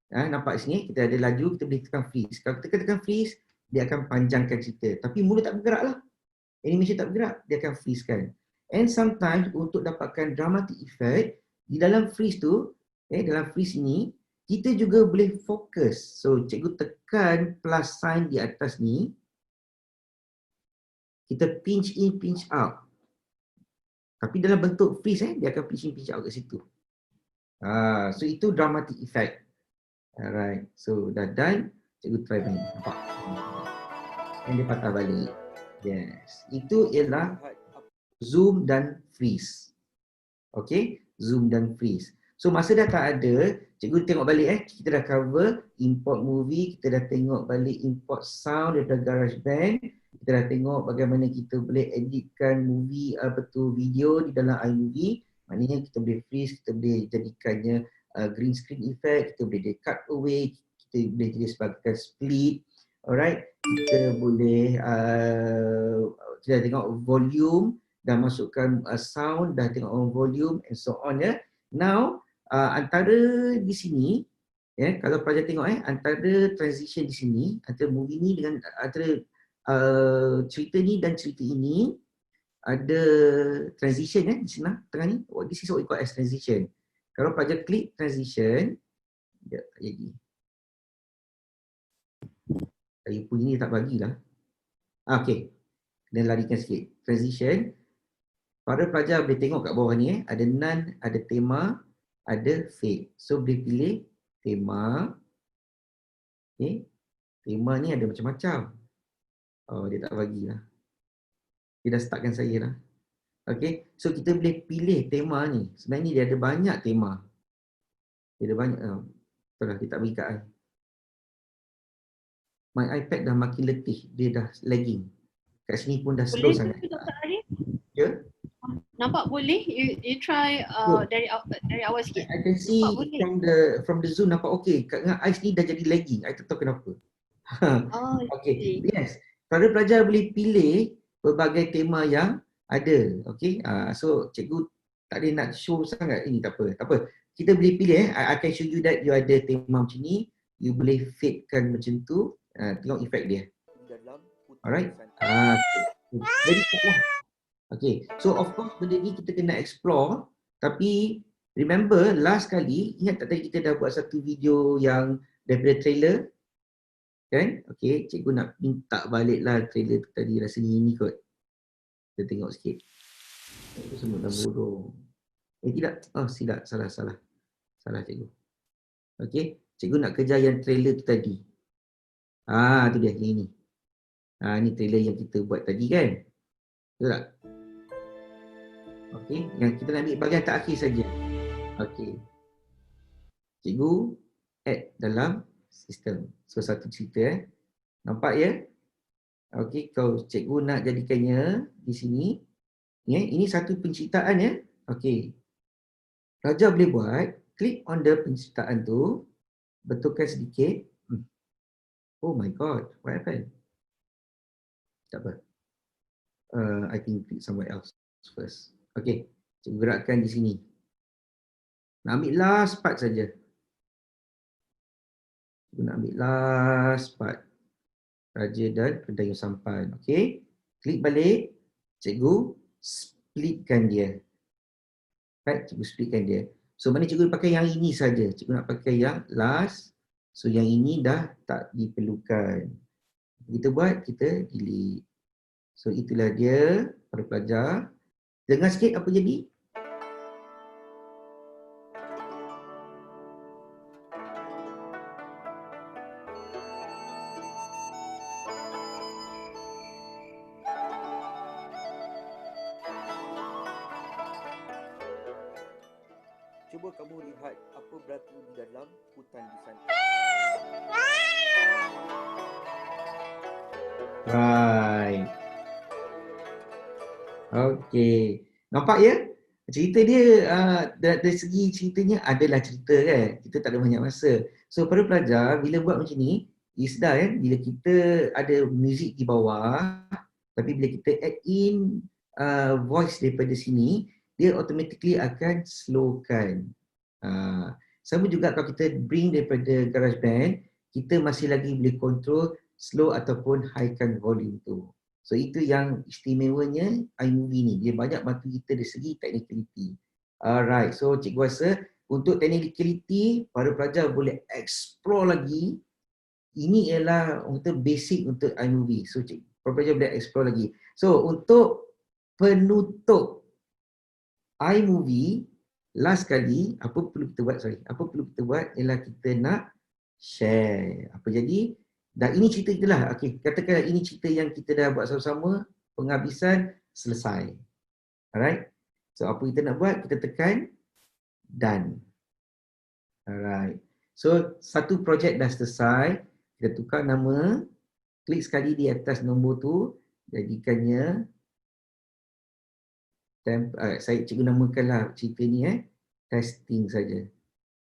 Nampak sini kita ada laju, kita boleh tekan freeze. Kalau kita tekan freeze, dia akan panjangkan cerita. Tapi mula tak bergerak lah. Animation tak bergerak, dia akan freeze kan. And sometimes untuk dapatkan dramatic effect, di dalam freeze tu, dalam freeze ni, kita juga boleh fokus. So cikgu tekan plus sign di atas ni, kita pinch in, pinch out. Tapi dalam bentuk freeze dia akan pinch in, pinch out kat situ. So itu dramatic effect. Alright, so dah done. Cikgu try ni. Nampak? Dan dia patah balik. Yes. Itu ialah zoom dan freeze. Okay? Zoom dan freeze. So masa dah tak ada, cikgu tengok balik kita dah cover import movie, kita dah tengok balik import sound daripada GarageBand, Kita dah tengok bagaimana kita boleh editkan movie, video di dalam iMovie. Maknanya kita boleh freeze, kita boleh jadikannya green screen effect, kita boleh cut away, kita boleh jadi sebagai split. Alright, kita boleh kita tengok volume, dah masukkan sound, dah tengok volume and so on ya. Now antara di sini kalau pelajar tengok antara transition di sini antara movie ni dengan antara cerita ni dan cerita ini ada transition di sini tengah ni. This is what we call as transition. Kalau pelajar klik transition, tak jadi. Saya punya ni tak bagilah. Okey. Kena larikan sikit. Transition. Para pelajar boleh tengok kat bawah ni ada none, ada tema, ada fade. So boleh pilih tema. Okey. Tema ni ada macam-macam. Oh, dia tak bagilah. Dia dah startkan saya lah. Okey. So kita boleh pilih tema ni. Sebenarnya dia ada banyak tema. Dia ada banyak. Betul lah, dia tak bagi kat I. My iPad dah makin letih. Dia dah lagging. Kat sini pun dah slow Boleh sangat. ke Dr. Arif? Ya? Nampak boleh? You try dari awal sikit. I can see Nampak boleh? from the Zoom nampak okey. Kat dengan I sini dah jadi lagging. I tak tahu kenapa. Oh, Okey. Yes. Para pelajar boleh pilih pelbagai tema yang ada. Okey. So cikgu tak ada nak show sangat ini, tak apa. Tak apa. Kita boleh pilih I can show you that you ada tema macam ni. You boleh fadekan macam tu. Tengok efek dia. Alright. Very cool. Okay. So of course benda ni kita kena explore. Tapi remember last kali, ingat tak tadi kita dah buat satu video yang daripada trailer? Kan? Okay. Cikgu nak minta baliklah trailer tu tadi. Rasanya ini kot. Kita tengok sikit. Itu semua dah bodoh. Tidak. Oh silap. Salah. Salah cikgu. Okay. Cikgu nak kejar yang trailer tu tadi. Tu dia. Yang ini. Ni trailer yang kita buat tadi kan? Betul tak? Okey, yang kita nak ambil bahagian terakhir saja. Okey. Cikgu add dalam sistem. So satu cerita Nampak ya? Okey, kalau cikgu nak jadikannya di sini, ini satu penciptaan ya. Okey. Pelajar boleh buat, klik on the penciptaan tu, betulkan sedikit. Oh my god, what happened? Tak apa. I think click somewhere else first. Okay, cikgu gerakkan di sini. Nak ambil last part saja. Cikgu nak ambil last part. Raja dan Pendayung Sampan. Okay, klik balik. Cikgu splitkan dia. Right, cikgu splitkan dia. So mana cikgu pakai yang ini saja. Cikgu nak pakai yang last. So yang ini dah tak diperlukan. Kita buat, kita delete. So itulah dia para pelajar. Dengar sikit apa jadi? Cuba kamu lihat apa berlaku di dalam hutan di sana. Right. Okay. Nampak ya? Cerita dia dari segi ceritanya adalah cerita kan. Kita tak ada banyak masa. So para pelajar bila buat macam ni, sedar kan, bila kita ada muzik di bawah, tapi bila kita add in voice daripada sini, dia automatically akan slowkan. Sama juga kalau kita bring daripada GarageBand, kita masih lagi boleh control slow ataupun highkan volume tu. So itu yang istimewanya iMovie ni. Dia banyak bantu kita dari segi technicality. Alright, so cikgu rasa untuk technicality, para pelajar boleh explore lagi. Ini ialah untuk basic untuk iMovie. So para pelajar boleh explore lagi. So untuk penutup iMovie, last kali, apa perlu kita buat? Apa perlu kita buat ialah kita nak share. Apa jadi? Dan ini cerita kita lah. Okay, katakan ini cerita yang kita dah buat sama-sama, penghabisan selesai. Alright. So apa kita nak buat? Kita tekan done. Alright. So satu projek dah selesai. Kita tukar nama. Klik sekali di atas nombor tu. jadikannya saya cikgu namakanlah cerita ni testing saja.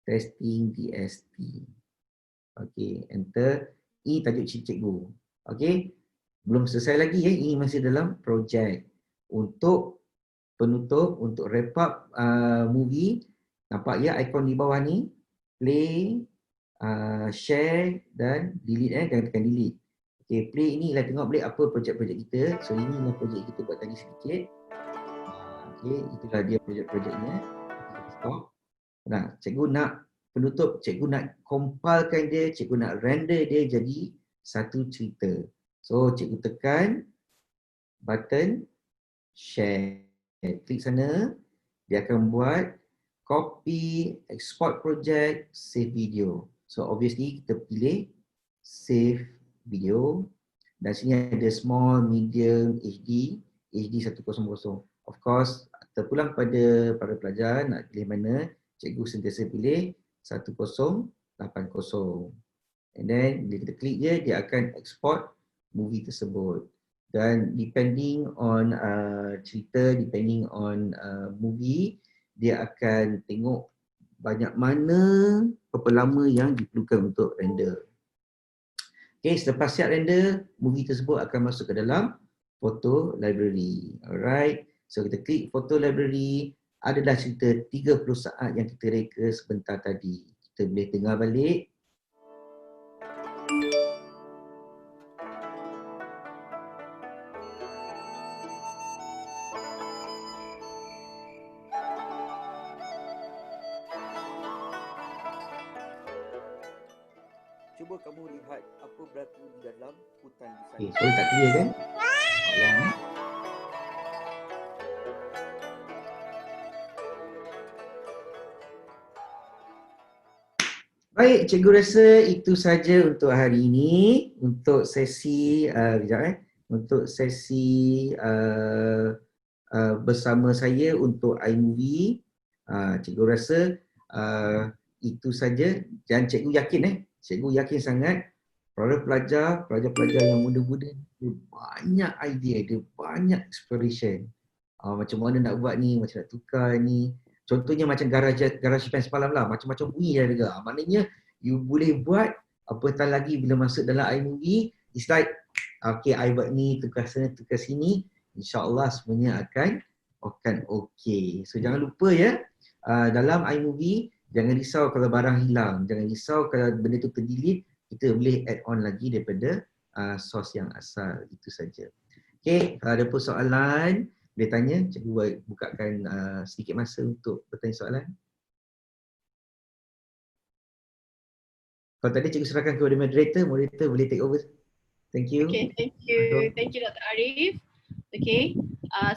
Testing DST. Okey, enter. Ini tajuk cikgu. Okey. Belum selesai lagi ini masih dalam projek. Untuk penutup, untuk wrap up movie, nampak ya ikon di bawah ni, play, share dan delete jangan tekan delete. Okey, play ni lah tengok balik apa projek-projek kita. So ini adalah projek kita buat tadi sedikit. Okey, itulah dia projek-projeknya. Kita stop. Nah, cikgu nak penutup, cikgu nak compilekan dia, cikgu nak render dia jadi satu cerita. So, cikgu tekan button share. Klik sana, dia akan buat copy, export project, save video. So, obviously kita pilih save video. Dan sini ada small, medium, HD, HD 100. Of course, terpulang pada para pelajar nak pilih mana, cikgu sentiasa pilih 1080. And then bila kita klik dia akan export movie tersebut. Dan depending on cerita, depending on movie, dia akan tengok banyak mana, berapa lama yang diperlukan untuk render. Okay, selepas siap render, movie tersebut akan masuk ke dalam photo library. Alright, so kita klik photo library, adalah cerita 30 saat yang kita reka sebentar tadi. Kita boleh dengar balik. Cuba kamu lihat apa berlaku di dalam hutan di sana. Okay, sorry tak clear kan? Soalan Baik, cikgu rasa itu saja untuk hari ini, untuk sesi untuk sesi bersama saya untuk iMovie. Cikgu rasa itu saja dan cikgu yakin sangat para pelajar yang muda-muda dia banyak idea, dia banyak inspiration. Macam mana nak buat ni, macam nak tukar ni. Contohnya macam garage band semalam lah, macam-macam bunyi dah dengar. Maknanya you boleh buat apatah lagi bila masuk dalam iMovie, it's like okay, I buat ni, tukar sana, tukar sini, insya-Allah semuanya akan okey. So jangan lupa ya, dalam iMovie jangan risau kalau barang hilang, jangan risau kalau benda tu terdelete, kita boleh add on lagi daripada source yang asal. Itu saja. Okey, kalau ada pun soalan boleh tanya, cikgu bukakan sedikit masa untuk bertanya soalan. Kalau tadi cikgu serahkan kepada moderator boleh take over. Thank you. Okay, thank you Dr. Arif. Okay,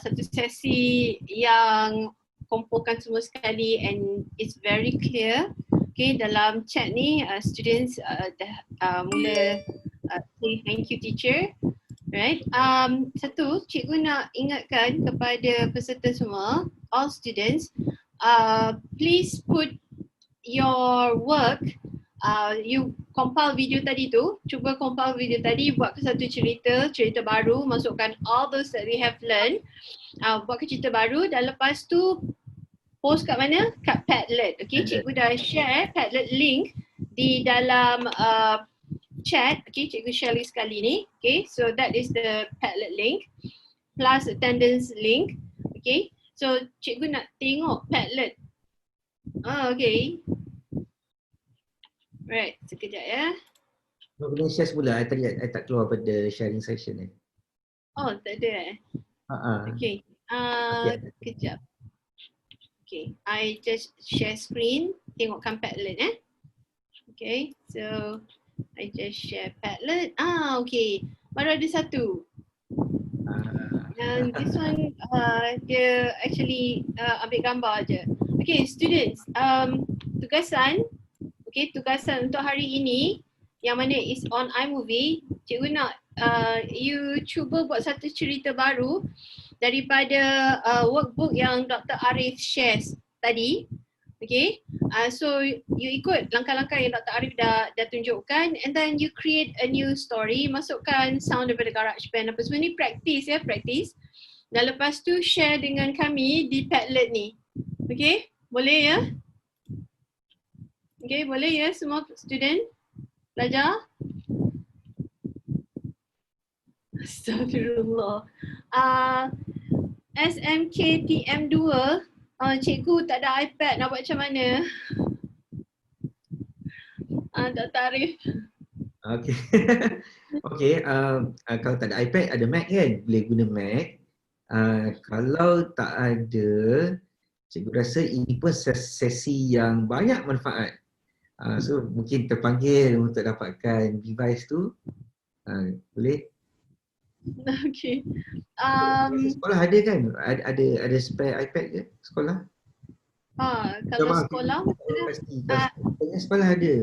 satu sesi yang kumpulkan semua sekali and it's very clear. Okay, dalam chat ni students dah mula say thank you teacher. Right. Satu, cikgu nak ingatkan kepada peserta semua, all students, please put your work, you compile video tadi tu, cuba compile video tadi, buat ke satu cerita baru, masukkan all those that we have learned, buat ke cerita baru dan lepas tu post kat mana? Kat Padlet. Okay, cikgu dah share Padlet link di dalam chat. Okay, cikgu share link sekali ni. Okay, so that is the Padlet link plus attendance link. Okay, so cikgu nak tengok Padlet. Okay. Right, sekejap ya. Boleh share semula, I tak keluar pada sharing session ni. Oh, tak ada Okay, kejap. Okay, I just share screen, tengokkan Padlet Okay, so I just share Padlet. Okay, baru ada satu. And this one, dia actually ambil gambar je. Okay, students, tugasan untuk hari ini yang mana is on iMovie, cikgu nak you cuba buat satu cerita baru daripada workbook yang Dr. Arif shares tadi. Okay, so you ikut langkah-langkah yang Dr. Arif dah tunjukkan, and then you create a new story, masukkan sound daripada GarageBand apa semua ni, practice ya, practice. Dan lepas tu share dengan kami di Padlet ni. Okay, boleh ya? Okay, boleh ya semua student belajar? Astagfirullah. SMK TM2, cikgu tak ada iPad, nak buat macam mana? Dr. Arif. Okay. Okay, kalau tak ada iPad, ada Mac kan? Boleh guna Mac. Kalau tak ada, cikgu rasa ini pun sesi yang banyak manfaat. So mungkin terpanggil untuk dapatkan device tu. Boleh? Okay. Sekolah ada kan? Ada spare iPad ke sekolah? Kalau sekolah Pasti. Sekolah ada.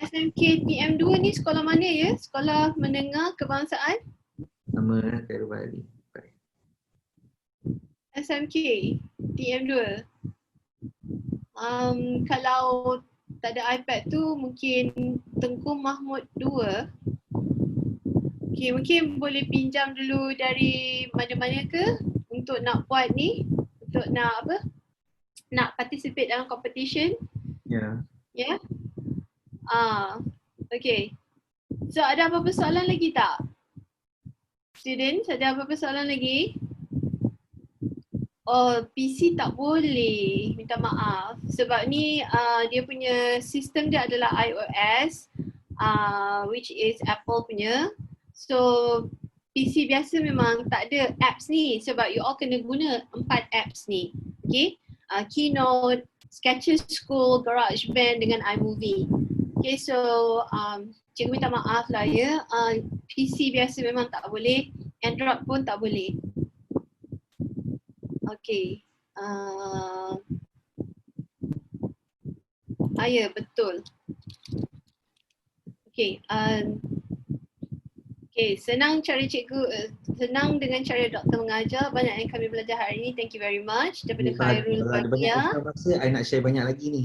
SMK TM2 ni sekolah mana ya? Sekolah Menengah Kebangsaan? Nama Khairul Bali. SMK TM2. Kalau tak ada iPad tu mungkin Tengku Mahmud 2. Okay, mungkin boleh pinjam dulu dari mana-mana ke untuk nak buat ni, untuk nak apa? Nak participate dalam competition. Ya. Yeah. Okay. So ada apa-apa soalan lagi tak? Students, ada apa-apa soalan lagi? Oh, PC tak boleh. Minta maaf. Sebab ni dia punya sistem dia adalah iOS, which is Apple punya. So PC biasa memang tak ada apps ni sebab you all kena guna 4 apps ni. Okay. Keynote, Sketches School, GarageBand dengan iMovie. Okay, so cikgu minta maaf lah ya. PC biasa memang tak boleh, Android pun tak boleh. Okay. Ya, betul. Okay. Okay, senang cara cikgu, senang dengan cara doktor mengajar. Banyak yang kami belajar hari ini. Thank you very much. Daripada Khairul Kalau ada banyak Bakia. extra masa, I nak share banyak lagi ni.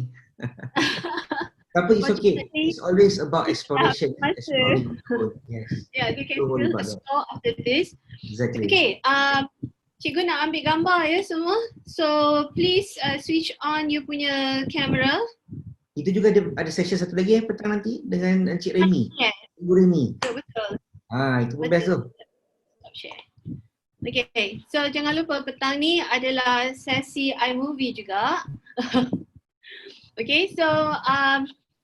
Tapi it's okay. It's always about exploration. Exploring. Yes. Yeah, we can Don't worry still about that. explore after this. Exactly. Okay, cikgu nak ambil gambar ya semua. So please switch on you punya camera. Itu juga ada session satu lagi petang nanti dengan Encik Remy. Yes, Ibu Remy. betul. Itu pun best tu. Stop share. Okay, so jangan lupa petang ni adalah sesi iMovie juga. Okay, so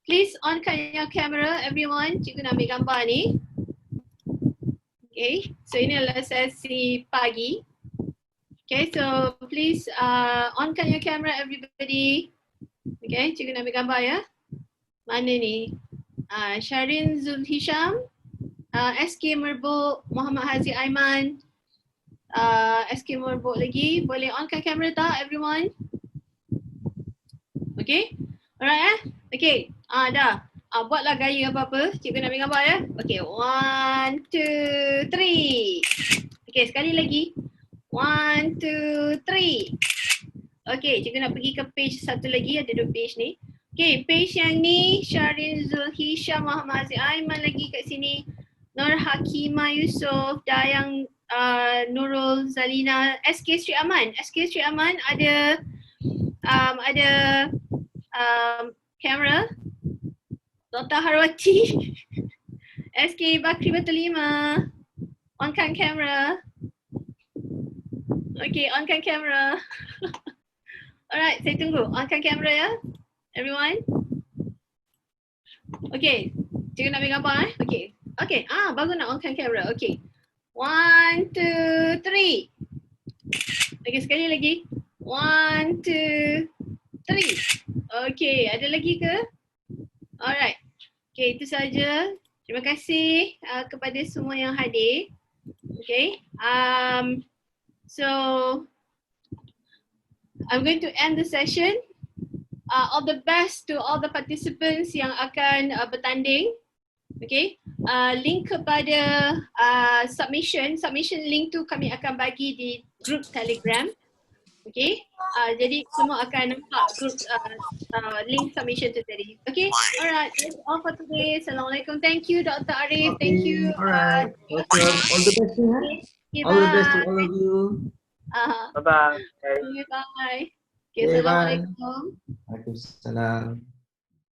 please onkan your camera everyone. Cikgu nak ambil gambar ni. Okay, so ini adalah sesi pagi. Okay, so please onkan your camera everybody. Okay, cikgu nak ambil gambar ya. Mana ni? Sharin Zulhisham, SK Merbuk, Muhammad Hazi Aiman, SK Merbuk lagi. Boleh onkan kamera tak everyone? Okay, alright Okay, dah. Buatlah gaya apa-apa. Cikgu nak ambil gambar ya. Okay, 1, 2, 3. Okay, sekali lagi. 1, 2, 3. Okay, cikgu nak pergi ke page satu lagi. Ada 2 page ni. Okay, page yang ni Sharin Zulhisham, Muhammad Hazi Aiman lagi kat sini. Nur Hakimah Yusof, Dayang Nurul Zalina, SK Sri Aman. SK Sri Aman ada kamera. Dr. Harwati. SK Bakri Batulima. Onkan kamera. Okay, onkan kamera. Alright, saya tunggu. Onkan kamera ya. Everyone. Okay, cikgu nak ambil gambar Okay. Okay, baru nak onkan kamera. Okay. 1, 2, 3. Okay, sekali lagi. 1, 2, 3. Okay, ada lagi ke? Alright. Okay, itu saja. Terima kasih kepada semua yang hadir. Okay. So, I'm going to end the session. All the best to all the participants yang akan bertanding. Okay, link kepada submission link tu kami akan bagi di group Telegram. Okay, jadi semua akan nampak group link submission tu tadi. Okay, alright, that's all for today. Assalamualaikum. Thank you Dr. Arif. Thank you. Alright. Welcome. All the best. Okay, All the best to bye. all of you. Uh, Bye-bye. bye. Okay, Okay, bye. Assalamualaikum. Waalaikumsalam.